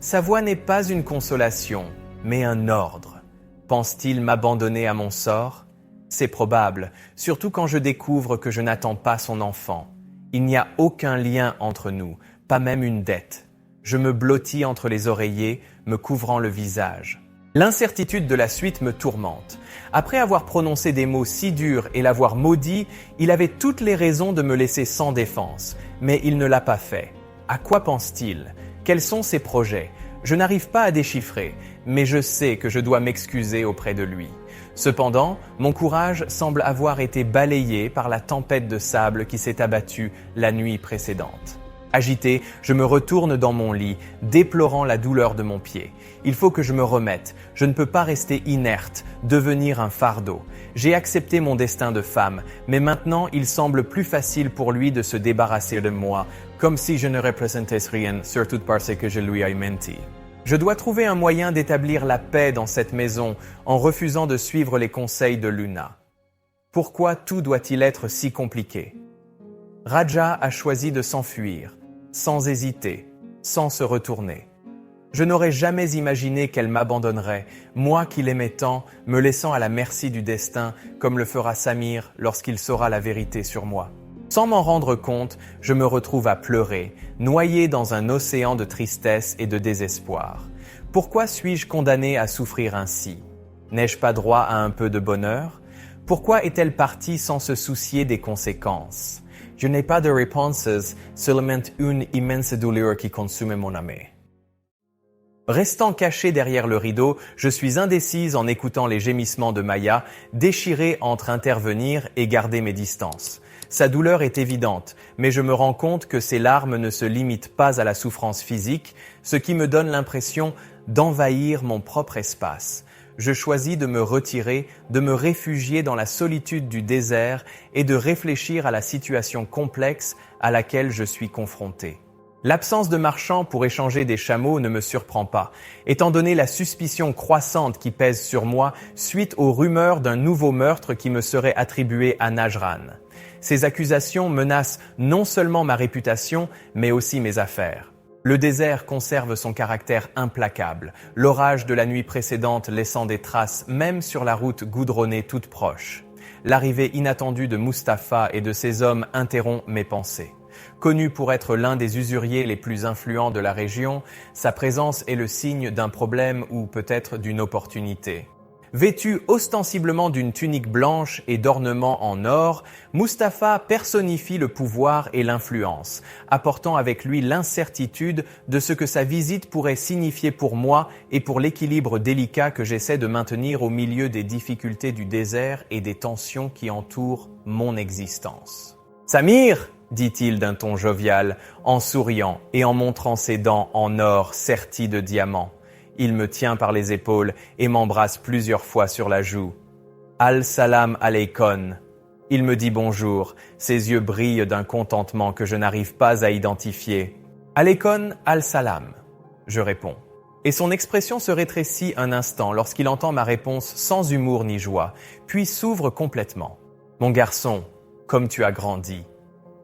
Sa voix n'est pas une consolation, mais un ordre. Pense-t-il m'abandonner à mon sort? C'est probable, surtout quand je découvre que je n'attends pas son enfant. Il n'y a aucun lien entre nous, pas même une dette. Je me blottis entre les oreillers, me couvrant le visage. L'incertitude de la suite me tourmente. Après avoir prononcé des mots si durs et l'avoir maudit, il avait toutes les raisons de me laisser sans défense, mais il ne l'a pas fait. À quoi pense-t-il? Quels sont ses projets? Je n'arrive pas à déchiffrer, mais je sais que je dois m'excuser auprès de lui. Cependant, mon courage semble avoir été balayé par la tempête de sable qui s'est abattue la nuit précédente. Agité, je me retourne dans mon lit, déplorant la douleur de mon pied. Il faut que je me remette. Je ne peux pas rester inerte, devenir un fardeau. J'ai accepté mon destin de femme, mais maintenant il semble plus facile pour lui de se débarrasser de moi, comme si je ne représentais rien, surtout parce que je lui ai menti. Je dois trouver un moyen d'établir la paix dans cette maison en refusant de suivre les conseils de Luna. Pourquoi tout doit-il être si compliqué? Raja a choisi de s'enfuir, sans hésiter, sans se retourner. Je n'aurais jamais imaginé qu'elle m'abandonnerait, moi qui l'aimais tant, me laissant à la merci du destin, comme le fera Samir lorsqu'il saura la vérité sur moi. Sans m'en rendre compte, je me retrouve à pleurer, noyé dans un océan de tristesse et de désespoir. Pourquoi suis-je condamné à souffrir ainsi? N'ai-je pas droit à un peu de bonheur? Pourquoi est-elle partie sans se soucier des conséquences? Je n'ai pas de réponses, seulement une immense douleur qui consume mon âme. Restant caché derrière le rideau, je suis indécise en écoutant les gémissements de Maya, déchirée entre intervenir et garder mes distances. Sa douleur est évidente, mais je me rends compte que ses larmes ne se limitent pas à la souffrance physique, ce qui me donne l'impression d'envahir mon propre espace. Je choisis de me retirer, de me réfugier dans la solitude du désert et de réfléchir à la situation complexe à laquelle je suis confronté. L'absence de marchands pour échanger des chameaux ne me surprend pas, étant donné la suspicion croissante qui pèse sur moi suite aux rumeurs d'un nouveau meurtre qui me serait attribué à Najran. Ces accusations menacent non seulement ma réputation, mais aussi mes affaires. Le désert conserve son caractère implacable, l'orage de la nuit précédente laissant des traces même sur la route goudronnée toute proche. L'arrivée inattendue de Mustapha et de ses hommes interrompt mes pensées. Connu pour être l'un des usuriers les plus influents de la région, sa présence est le signe d'un problème ou peut-être d'une opportunité. Vêtu ostensiblement d'une tunique blanche et d'ornements en or, Mustapha personnifie le pouvoir et l'influence, apportant avec lui l'incertitude de ce que sa visite pourrait signifier pour moi et pour l'équilibre délicat que j'essaie de maintenir au milieu des difficultés du désert et des tensions qui entourent mon existence. « Samir !» dit-il d'un ton jovial, en souriant et en montrant ses dents en or serties de diamants. Il me tient par les épaules et m'embrasse plusieurs fois sur la joue. « Al-salam alaykon » Il me dit bonjour, ses yeux brillent d'un contentement que je n'arrive pas à identifier. « Alaykon al-salam » je réponds. Et son expression se rétrécit un instant lorsqu'il entend ma réponse sans humour ni joie, puis s'ouvre complètement. « Mon garçon, comme tu as grandi »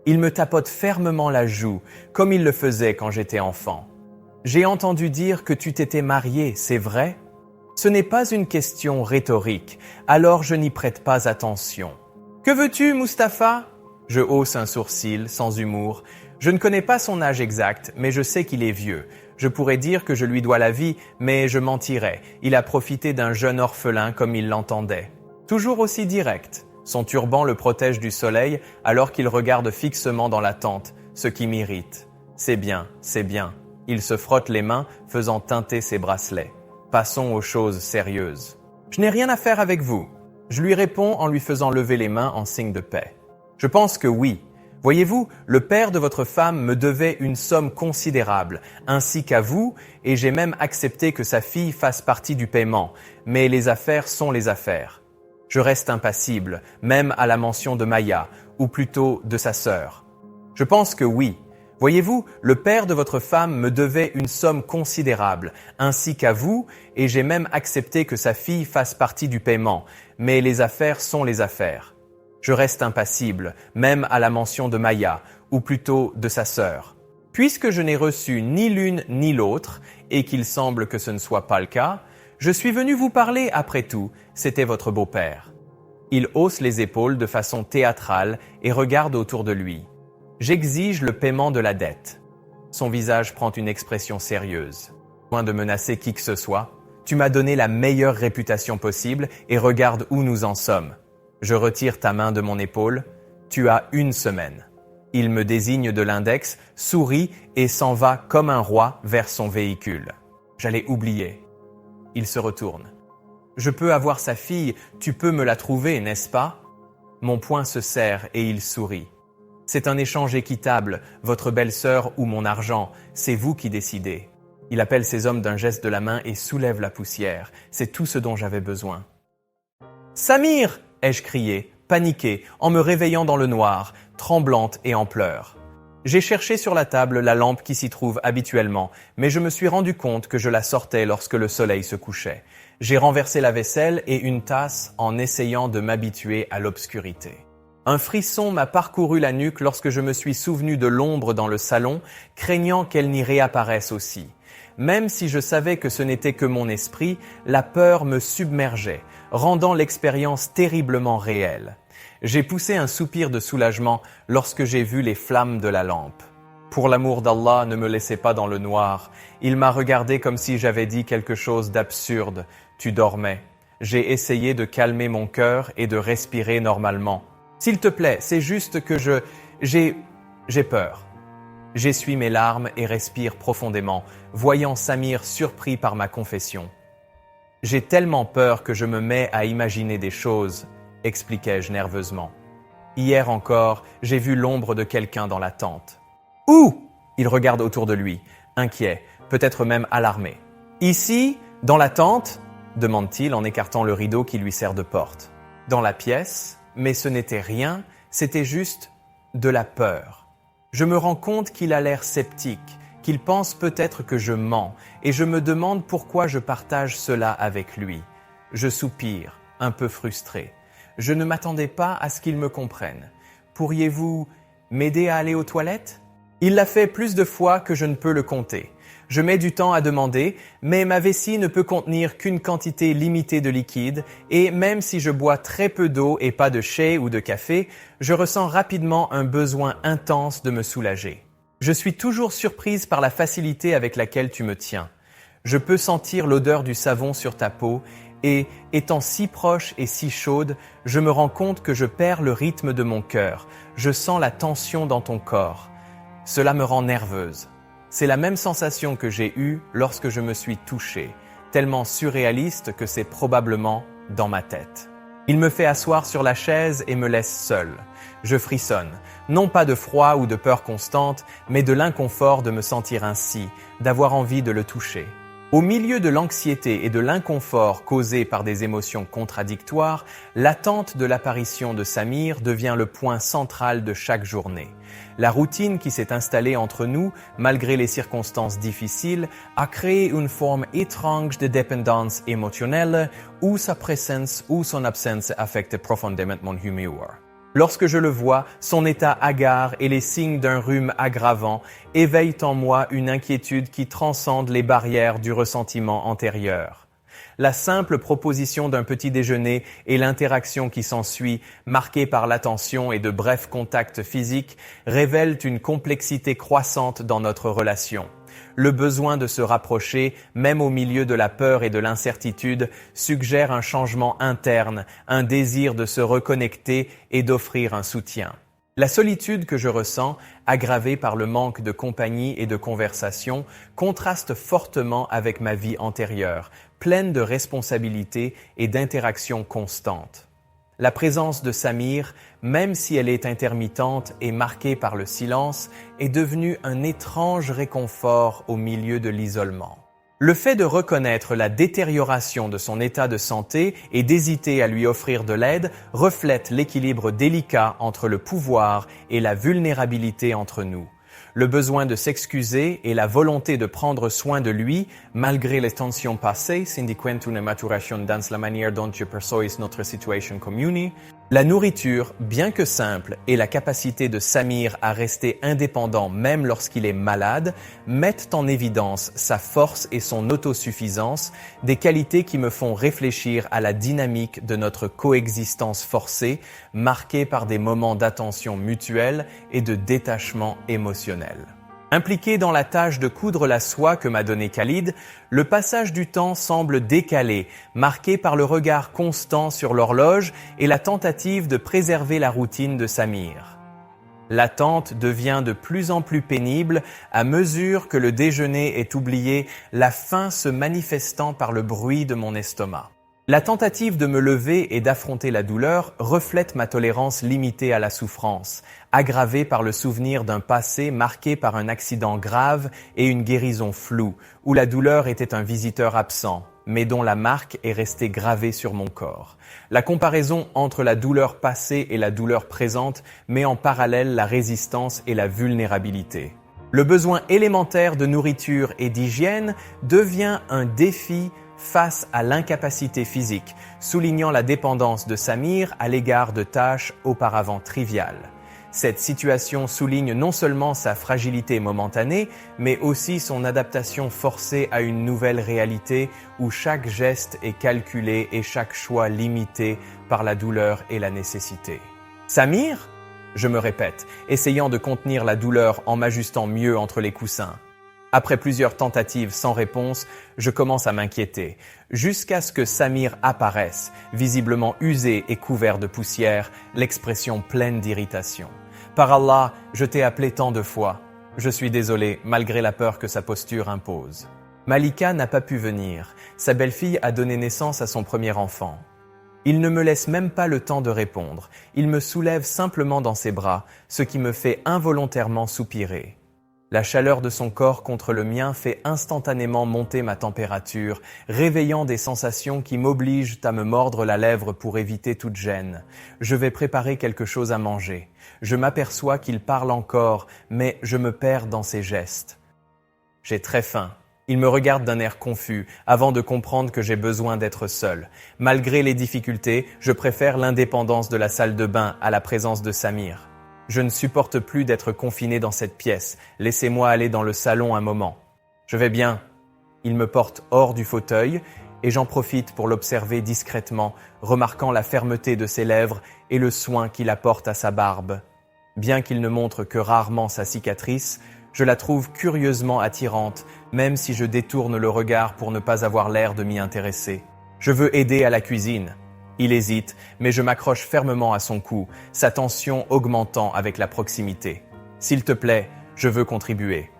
Il me tapote fermement la joue, comme il le faisait quand j'étais enfant. J'ai entendu dire que tu t'étais marié, c'est vrai? Ce n'est pas une question rhétorique, alors je n'y prête pas attention. Que veux-tu, Mustapha? Je hausse un sourcil, sans humour. Je ne connais pas son âge exact, mais je sais qu'il est vieux. Je pourrais dire que je lui dois la vie, mais je mentirais. Il a profité d'un jeune orphelin comme il l'entendait. Toujours aussi direct. Son turban le protège du soleil alors qu'il regarde fixement dans la tente, ce qui m'irrite. C'est bien, c'est bien. Il se frotte les mains, faisant teinter ses bracelets. Passons aux choses sérieuses. Je n'ai rien à faire avec vous. Je lui réponds en lui faisant lever les mains en signe de paix. Je pense que oui. Voyez-vous, le père de votre femme me devait une somme considérable, ainsi qu'à vous, et j'ai même accepté que sa fille fasse partie du paiement, mais les affaires sont les affaires. Je reste impassible, même à la mention de Maya, ou plutôt de sa sœur. Je pense que oui. Voyez-vous, le père de votre femme me devait une somme considérable, ainsi qu'à vous, et j'ai même accepté que sa fille fasse partie du paiement, mais les affaires sont les affaires. Je reste impassible, même à la mention de Maya, ou plutôt de sa sœur. Puisque je n'ai reçu ni l'une ni l'autre, et qu'il semble que ce ne soit pas le cas, je suis venu vous parler après tout, c'était votre beau-père. Il hausse les épaules de façon théâtrale et regarde autour de lui. J'exige le paiement de la dette. Son visage prend une expression sérieuse. Loin de menacer qui que ce soit, tu m'as donné la meilleure réputation possible et regarde où nous en sommes. Je retire ta main de mon épaule. Tu as 1 semaine. Il me désigne de l'index, sourit et s'en va comme un roi vers son véhicule. J'allais oublier. Il se retourne. Je peux avoir sa fille, tu peux me la trouver, n'est-ce pas? Mon poing se serre et il sourit. C'est un échange équitable, votre belle-sœur ou mon argent, c'est vous qui décidez. Il appelle ses hommes d'un geste de la main et soulève la poussière. C'est tout ce dont j'avais besoin. Samir! Ai-je crié, paniqué, en me réveillant dans le noir, tremblante et en pleurs. J'ai cherché sur la table la lampe qui s'y trouve habituellement, mais je me suis rendu compte que je la sortais lorsque le soleil se couchait. J'ai renversé la vaisselle et une tasse en essayant de m'habituer à l'obscurité. Un frisson m'a parcouru la nuque lorsque je me suis souvenu de l'ombre dans le salon, craignant qu'elle n'y réapparaisse aussi. Même si je savais que ce n'était que mon esprit, la peur me submergeait, rendant l'expérience terriblement réelle. J'ai poussé un soupir de soulagement lorsque j'ai vu les flammes de la lampe. Pour l'amour d'Allah, ne me laissez pas dans le noir. Il m'a regardé comme si j'avais dit quelque chose d'absurde. Tu dormais. J'ai essayé de calmer mon cœur et de respirer normalement. S'il te plaît, c'est juste que j'ai peur. J'essuie mes larmes et respire profondément, voyant Samir surpris par ma confession. J'ai tellement peur que je me mets à imaginer des choses, expliquai-je nerveusement. Hier encore, j'ai vu l'ombre de quelqu'un dans la tente. Où? Il regarde autour de lui, inquiet, peut-être même alarmé. Ici, dans la tente? Demande-t-il en écartant le rideau qui lui sert de porte. Dans la pièce, mais ce n'était rien, c'était juste de la peur. Je me rends compte qu'il a l'air sceptique, qu'il pense peut-être que je mens, et je me demande pourquoi je partage cela avec lui. Je soupire, un peu frustré. Je ne m'attendais pas à ce qu'il me comprenne. Pourriez-vous m'aider à aller aux toilettes? Il l'a fait plus de fois que je ne peux le compter. Je mets du temps à demander, mais ma vessie ne peut contenir qu'une quantité limitée de liquide et même si je bois très peu d'eau et pas de shake ou de café, je ressens rapidement un besoin intense de me soulager. Je suis toujours surprise par la facilité avec laquelle tu me tiens. Je peux sentir l'odeur du savon sur ta peau et, étant si proche et si chaude, je me rends compte que je perds le rythme de mon cœur. Je sens la tension dans ton corps. Cela me rend nerveuse. C'est la même sensation que j'ai eue lorsque je me suis touché, tellement surréaliste que c'est probablement dans ma tête. Il me fait asseoir sur la chaise et me laisse seul. Je frissonne, non pas de froid ou de peur constante, mais de l'inconfort de me sentir ainsi, d'avoir envie de le toucher. Au milieu de l'anxiété et de l'inconfort causés par des émotions contradictoires, l'attente de l'apparition de Samir devient le point central de chaque journée. La routine qui s'est installée entre nous, malgré les circonstances difficiles, a créé une forme étrange de dépendance émotionnelle où sa présence ou son absence affecte profondément mon humeur. Lorsque je le vois, son état hagard et les signes d'un rhume aggravant éveillent en moi une inquiétude qui transcende les barrières du ressentiment antérieur. La simple proposition d'un petit déjeuner et l'interaction qui s'ensuit, marquée par l'attention et de brefs contacts physiques, révèlent une complexité croissante dans notre relation. Le besoin de se rapprocher, même au milieu de la peur et de l'incertitude, suggère un changement interne, un désir de se reconnecter et d'offrir un soutien. La solitude que je ressens, aggravée par le manque de compagnie et de conversation, contraste fortement avec ma vie antérieure, pleine de responsabilités et d'interactions constantes. La présence de Samir, même si elle est intermittente et marquée par le silence, est devenue un étrange réconfort au milieu de l'isolement. Le fait de reconnaître la détérioration de son état de santé et d'hésiter à lui offrir de l'aide reflète l'équilibre délicat entre le pouvoir et la vulnérabilité entre nous. Le besoin de s'excuser et la volonté de prendre soin de lui, malgré les tensions passées, s'indiquent une maturation dans la manière dont je perçois notre situation commune. La nourriture, bien que simple, et la capacité de Samir à rester indépendant même lorsqu'il est malade, mettent en évidence sa force et son autosuffisance, des qualités qui me font réfléchir à la dynamique de notre coexistence forcée, marquée par des moments d'attention mutuelle et de détachement émotionnel. Impliqué dans la tâche de coudre la soie que m'a donnée Khalid, le passage du temps semble décalé, marqué par le regard constant sur l'horloge et la tentative de préserver la routine de Samir. L'attente devient de plus en plus pénible à mesure que le déjeuner est oublié, la faim se manifestant par le bruit de mon estomac. La tentative de me lever et d'affronter la douleur reflète ma tolérance limitée à la souffrance, aggravée par le souvenir d'un passé marqué par un accident grave et une guérison floue, où la douleur était un visiteur absent, mais dont la marque est restée gravée sur mon corps. La comparaison entre la douleur passée et la douleur présente met en parallèle la résistance et la vulnérabilité. Le besoin élémentaire de nourriture et d'hygiène devient un défi face à l'incapacité physique, soulignant la dépendance de Samir à l'égard de tâches auparavant triviales. Cette situation souligne non seulement sa fragilité momentanée, mais aussi son adaptation forcée à une nouvelle réalité où chaque geste est calculé et chaque choix limité par la douleur et la nécessité. Samir ? Je me répète, essayant de contenir la douleur en m'ajustant mieux entre les coussins. Après plusieurs tentatives sans réponse, je commence à m'inquiéter, jusqu'à ce que Samir apparaisse, visiblement usé et couvert de poussière, l'expression pleine d'irritation. Par Allah, je t'ai appelé tant de fois. Je suis désolé, malgré la peur que sa posture impose. Malika n'a pas pu venir. Sa belle-fille a donné naissance à son premier enfant. Il ne me laisse même pas le temps de répondre. Il me soulève simplement dans ses bras, ce qui me fait involontairement soupirer. La chaleur de son corps contre le mien fait instantanément monter ma température, réveillant des sensations qui m'obligent à me mordre la lèvre pour éviter toute gêne. Je vais préparer quelque chose à manger. Je m'aperçois qu'il parle encore, mais je me perds dans ses gestes. J'ai très faim. Il me regarde d'un air confus, avant de comprendre que j'ai besoin d'être seul. Malgré les difficultés, je préfère l'indépendance de la salle de bain à la présence de Samir. Je ne supporte plus d'être confiné dans cette pièce. Laissez-moi aller dans le salon un moment. Je vais bien. Il me porte hors du fauteuil et j'en profite pour l'observer discrètement, remarquant la fermeté de ses lèvres et le soin qu'il apporte à sa barbe. Bien qu'il ne montre que rarement sa cicatrice, je la trouve curieusement attirante, même si je détourne le regard pour ne pas avoir l'air de m'y intéresser. Je veux aider à la cuisine. Il hésite, mais je m'accroche fermement à son cou, sa tension augmentant avec la proximité. S'il te plaît, je veux contribuer.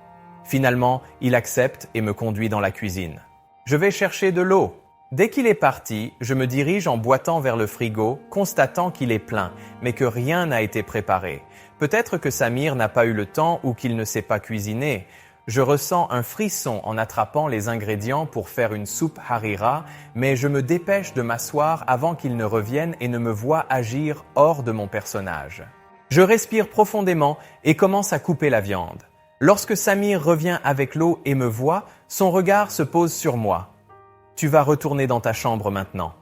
Finalement, il accepte et me conduit dans la cuisine. Je vais chercher de l'eau. Dès qu'il est parti, je me dirige en boitant vers le frigo, constatant qu'il est plein, mais que rien n'a été préparé. Peut-être que Samir n'a pas eu le temps ou qu'il ne sait pas cuisiner. Je ressens un frisson en attrapant les ingrédients pour faire une soupe harira, mais je me dépêche de m'asseoir avant qu'il ne revienne et ne me voie agir hors de mon personnage. Je respire profondément et commence à couper la viande. Lorsque Samir revient avec l'eau et me voit, son regard se pose sur moi. « Tu vas retourner dans ta chambre maintenant »,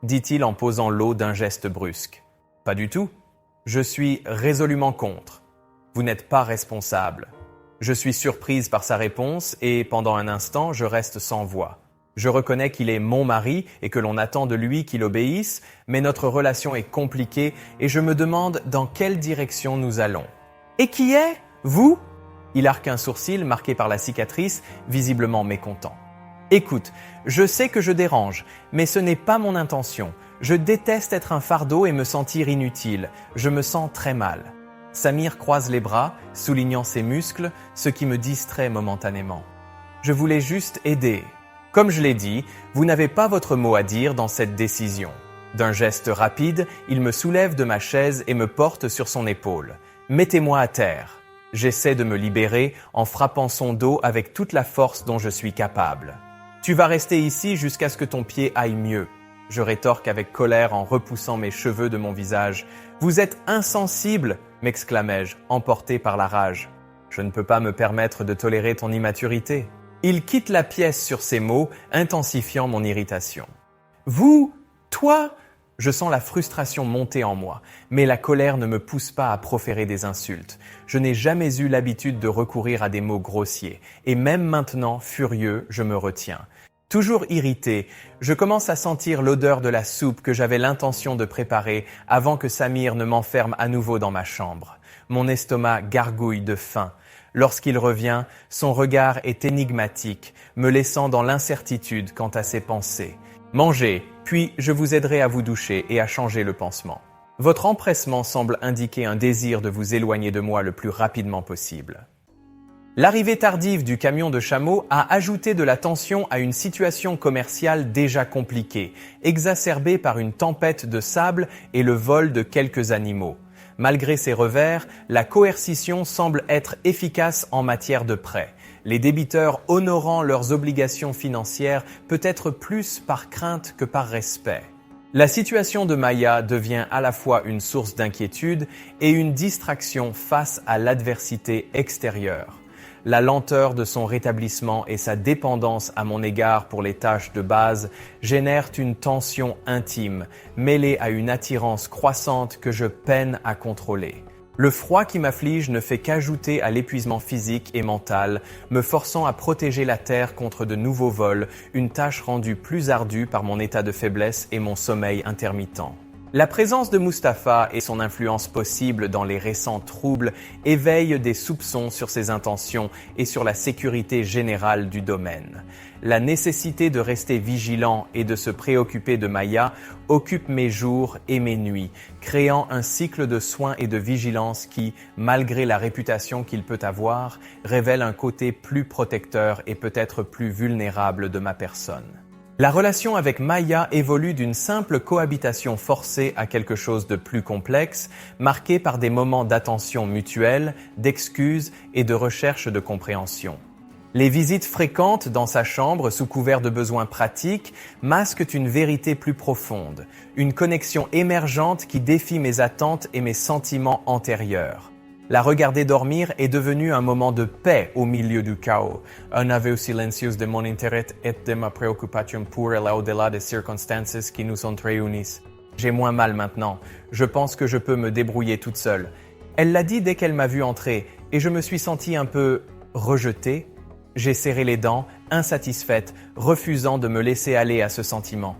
dit-il en posant l'eau d'un geste brusque. « Pas du tout. Je suis résolument contre. Vous n'êtes pas responsable. » Je suis surprise par sa réponse et pendant un instant, je reste sans voix. Je reconnais qu'il est mon mari et que l'on attend de lui qu'il obéisse, mais notre relation est compliquée et je me demande dans quelle direction nous allons. « Et qui est, vous ?» Il arque un sourcil marqué par la cicatrice, visiblement mécontent. Écoute, je sais que je dérange, mais ce n'est pas mon intention. Je déteste être un fardeau et me sentir inutile. Je me sens très mal. Samir croise les bras, soulignant ses muscles, ce qui me distrait momentanément. Je voulais juste aider. Comme je l'ai dit, vous n'avez pas votre mot à dire dans cette décision. D'un geste rapide, il me soulève de ma chaise et me porte sur son épaule. Mettez-moi à terre. J'essaie de me libérer en frappant son dos avec toute la force dont je suis capable. Tu vas rester ici jusqu'à ce que ton pied aille mieux. Je rétorque avec colère en repoussant mes cheveux de mon visage. Vous êtes insensible, m'exclamai-je, emporté par la rage. Je ne peux pas me permettre de tolérer ton immaturité. Il quitte la pièce sur ces mots, intensifiant mon irritation. Vous, toi, je sens la frustration monter en moi, mais la colère ne me pousse pas à proférer des insultes. Je n'ai jamais eu l'habitude de recourir à des mots grossiers, et même maintenant, furieux, je me retiens. Toujours irrité, je commence à sentir l'odeur de la soupe que j'avais l'intention de préparer avant que Samir ne m'enferme à nouveau dans ma chambre. Mon estomac gargouille de faim. Lorsqu'il revient, son regard est énigmatique, me laissant dans l'incertitude quant à ses pensées. Mangez, puis je vous aiderai à vous doucher et à changer le pansement. Votre empressement semble indiquer un désir de vous éloigner de moi le plus rapidement possible. L'arrivée tardive du camion de chameaux a ajouté de la tension à une situation commerciale déjà compliquée, exacerbée par une tempête de sable et le vol de quelques animaux. Malgré ces revers, la coercition semble être efficace en matière de prêt. Les débiteurs honorant leurs obligations financières peut-être plus par crainte que par respect. La situation de Maya devient à la fois une source d'inquiétude et une distraction face à l'adversité extérieure. La lenteur de son rétablissement et sa dépendance à mon égard pour les tâches de base génèrent une tension intime, mêlée à une attirance croissante que je peine à contrôler. Le froid qui m'afflige ne fait qu'ajouter à l'épuisement physique et mental, me forçant à protéger la terre contre de nouveaux vols, une tâche rendue plus ardue par mon état de faiblesse et mon sommeil intermittent. La présence de Mustapha et son influence possible dans les récents troubles éveillent des soupçons sur ses intentions et sur la sécurité générale du domaine. La nécessité de rester vigilant et de se préoccuper de Maya occupe mes jours et mes nuits, créant un cycle de soins et de vigilance qui, malgré la réputation qu'il peut avoir, révèle un côté plus protecteur et peut-être plus vulnérable de ma personne. La relation avec Maya évolue d'une simple cohabitation forcée à quelque chose de plus complexe, marqué par des moments d'attention mutuelle, d'excuses et de recherche de compréhension. Les visites fréquentes dans sa chambre sous couvert de besoins pratiques masquent une vérité plus profonde, une connexion émergente qui défie mes attentes et mes sentiments antérieurs. La regarder dormir est devenu un moment de paix au milieu du chaos, un aveu silencieux de mon intérêt et de ma préoccupation pour elle au-delà des circonstances qui nous ont réunis. J'ai moins mal maintenant, je pense que je peux me débrouiller toute seule. Elle l'a dit dès qu'elle m'a vu entrer et je me suis sentie un peu rejetée. J'ai serré les dents, insatisfaite, refusant de me laisser aller à ce sentiment.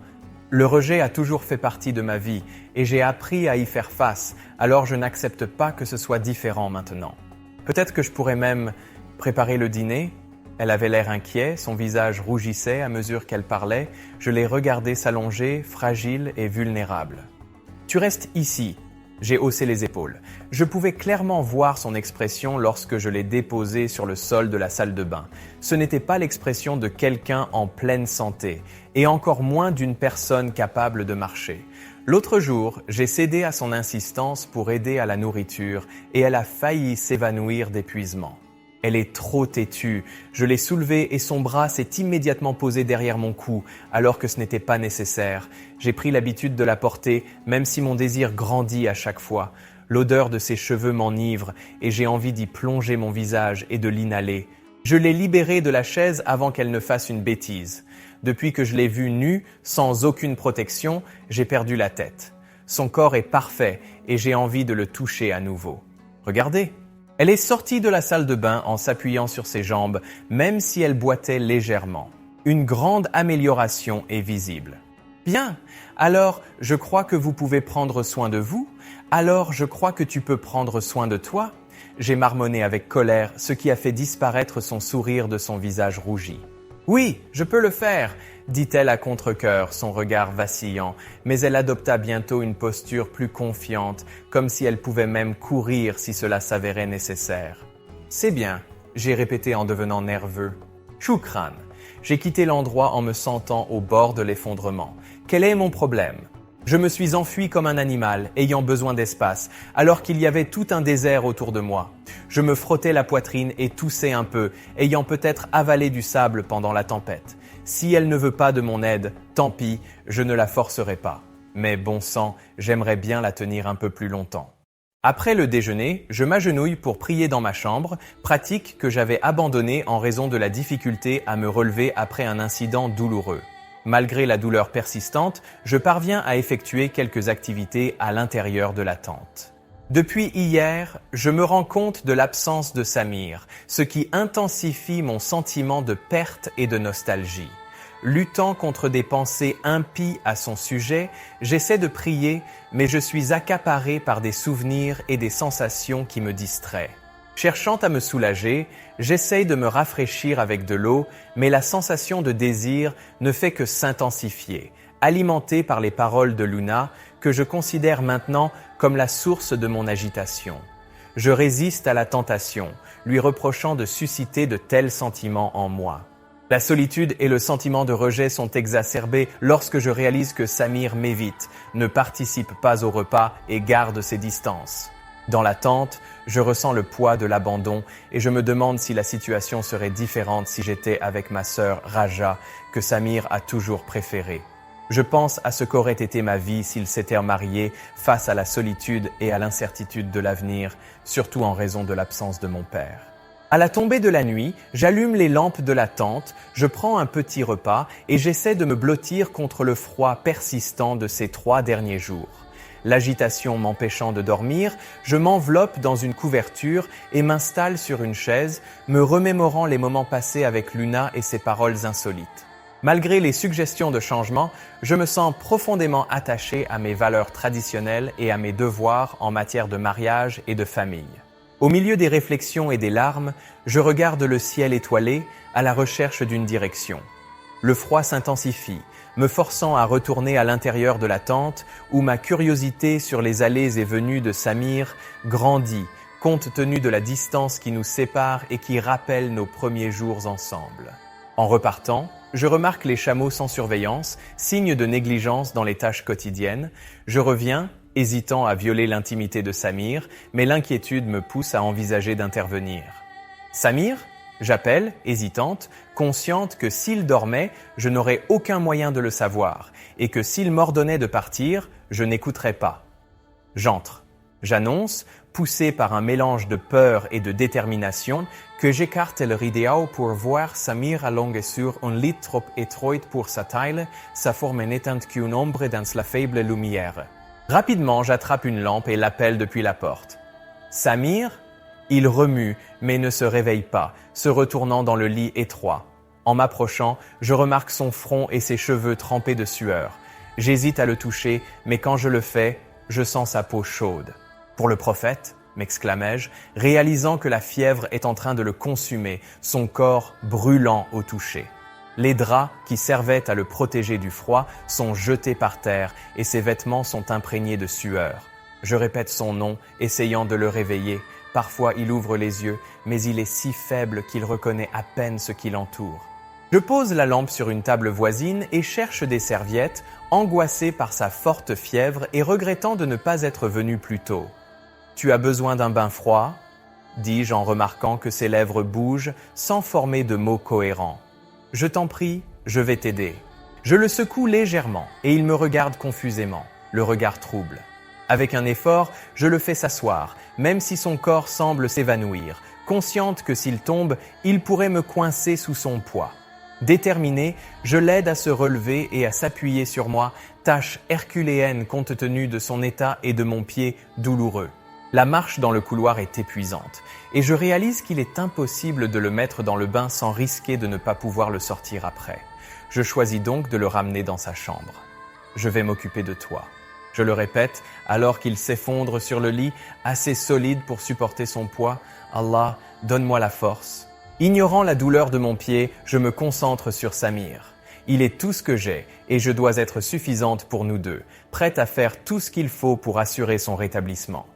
Le rejet a toujours fait partie de ma vie et j'ai appris à y faire face, alors je n'accepte pas que ce soit différent maintenant. Peut-être que je pourrais même préparer le dîner. Elle avait l'air inquiet, son visage rougissait à mesure qu'elle parlait. Je l'ai regardée s'allonger, fragile et vulnérable. « Tu restes ici ». J'ai haussé les épaules. Je pouvais clairement voir son expression lorsque je l'ai déposée sur le sol de la salle de bain. Ce n'était pas l'expression de quelqu'un en pleine santé, et encore moins d'une personne capable de marcher. L'autre jour, j'ai cédé à son insistance pour aider à la nourriture, et elle a failli s'évanouir d'épuisement. Elle est trop têtue. Je l'ai soulevée et son bras s'est immédiatement posé derrière mon cou, alors que ce n'était pas nécessaire. J'ai pris l'habitude de la porter, même si mon désir grandit à chaque fois. L'odeur de ses cheveux m'enivre et j'ai envie d'y plonger mon visage et de l'inhaler. Je l'ai libérée de la chaise avant qu'elle ne fasse une bêtise. Depuis que je l'ai vue nue, sans aucune protection, j'ai perdu la tête. Son corps est parfait et j'ai envie de le toucher à nouveau. Regardez! Elle est sortie de la salle de bain en s'appuyant sur ses jambes, même si elle boitait légèrement. Une grande amélioration est visible. Bien, alors je crois que vous pouvez prendre soin de vous. Alors je crois que tu peux prendre soin de toi. J'ai marmonné avec colère, ce qui a fait disparaître son sourire de son visage rougi. « Oui, je peux le faire !» dit-elle à contre-cœur, son regard vacillant, mais elle adopta bientôt une posture plus confiante, comme si elle pouvait même courir si cela s'avérait nécessaire. « C'est bien !» j'ai répété en devenant nerveux. « Choukran !» J'ai quitté l'endroit en me sentant au bord de l'effondrement. Quel est mon problème ? Je me suis enfui comme un animal, ayant besoin d'espace, alors qu'il y avait tout un désert autour de moi. Je me frottais la poitrine et toussais un peu, ayant peut-être avalé du sable pendant la tempête. Si elle ne veut pas de mon aide, tant pis, je ne la forcerai pas. Mais bon sang, j'aimerais bien la tenir un peu plus longtemps. Après le déjeuner, je m'agenouille pour prier dans ma chambre, pratique que j'avais abandonnée en raison de la difficulté à me relever après un incident douloureux. Malgré la douleur persistante, je parviens à effectuer quelques activités à l'intérieur de la tente. Depuis hier, je me rends compte de l'absence de Samir, ce qui intensifie mon sentiment de perte et de nostalgie. Luttant contre des pensées impies à son sujet, j'essaie de prier, mais je suis accaparé par des souvenirs et des sensations qui me distraient. Cherchant à me soulager, j'essaye de me rafraîchir avec de l'eau, mais la sensation de désir ne fait que s'intensifier, alimentée par les paroles de Luna, que je considère maintenant comme la source de mon agitation. Je résiste à la tentation, lui reprochant de susciter de tels sentiments en moi. La solitude et le sentiment de rejet sont exacerbés lorsque je réalise que Samir m'évite, ne participe pas au repas et garde ses distances. Dans la tente, je ressens le poids de l'abandon et je me demande si la situation serait différente si j'étais avec ma sœur Raja, que Samir a toujours préférée. Je pense à ce qu'aurait été ma vie s'il s'était marié face à la solitude et à l'incertitude de l'avenir, surtout en raison de l'absence de mon père. À la tombée de la nuit, j'allume les lampes de la tente, je prends un petit repas et j'essaie de me blottir contre le froid persistant de ces 3 derniers jours. L'agitation m'empêchant de dormir, je m'enveloppe dans une couverture et m'installe sur une chaise, me remémorant les moments passés avec Luna et ses paroles insolites. Malgré les suggestions de changement, je me sens profondément attaché à mes valeurs traditionnelles et à mes devoirs en matière de mariage et de famille. Au milieu des réflexions et des larmes, je regarde le ciel étoilé à la recherche d'une direction. Le froid s'intensifie, me forçant à retourner à l'intérieur de la tente où ma curiosité sur les allées et venues de Samir grandit, compte tenu de la distance qui nous sépare et qui rappelle nos premiers jours ensemble. En repartant, je remarque les chameaux sans surveillance, signe de négligence dans les tâches quotidiennes. Je reviens, hésitant à violer l'intimité de Samir, mais l'inquiétude me pousse à envisager d'intervenir. « Samir ?» J'appelle, hésitante, consciente que s'il dormait, je n'aurais aucun moyen de le savoir, et que s'il m'ordonnait de partir, je n'écouterais pas. J'entre. J'annonce, poussé par un mélange de peur et de détermination, que j'écarte le rideau pour voir Samir allongé sur un lit trop étroit pour sa taille, sa forme n'étant qu'une ombre dans la faible lumière. Rapidement, j'attrape une lampe et l'appelle depuis la porte. « Samir ?» Il remue, mais ne se réveille pas, se retournant dans le lit étroit. En m'approchant, je remarque son front et ses cheveux trempés de sueur. J'hésite à le toucher, mais quand je le fais, je sens sa peau chaude. « Pour le prophète ?» m'exclamai-je, réalisant que la fièvre est en train de le consumer, son corps brûlant au toucher. Les draps qui servaient à le protéger du froid sont jetés par terre et ses vêtements sont imprégnés de sueur. Je répète son nom, essayant de le réveiller. Parfois, il ouvre les yeux, mais il est si faible qu'il reconnaît à peine ce qui l'entoure. Je pose la lampe sur une table voisine et cherche des serviettes, angoissé par sa forte fièvre et regrettant de ne pas être venu plus tôt. « Tu as besoin d'un bain froid ?» dis-je en remarquant que ses lèvres bougent sans former de mots cohérents. « Je t'en prie, je vais t'aider. » Je le secoue légèrement et il me regarde confusément, le regard trouble. Avec un effort, je le fais s'asseoir, même si son corps semble s'évanouir, consciente que s'il tombe, il pourrait me coincer sous son poids. Déterminé, je l'aide à se relever et à s'appuyer sur moi, tâche herculéenne compte tenu de son état et de mon pied douloureux. La marche dans le couloir est épuisante, et je réalise qu'il est impossible de le mettre dans le bain sans risquer de ne pas pouvoir le sortir après. Je choisis donc de le ramener dans sa chambre. « Je vais m'occuper de toi. » Je le répète, alors qu'il s'effondre sur le lit, assez solide pour supporter son poids. Allah, donne-moi la force. Ignorant la douleur de mon pied, je me concentre sur Samir. Il est tout ce que j'ai et je dois être suffisante pour nous deux, prête à faire tout ce qu'il faut pour assurer son rétablissement.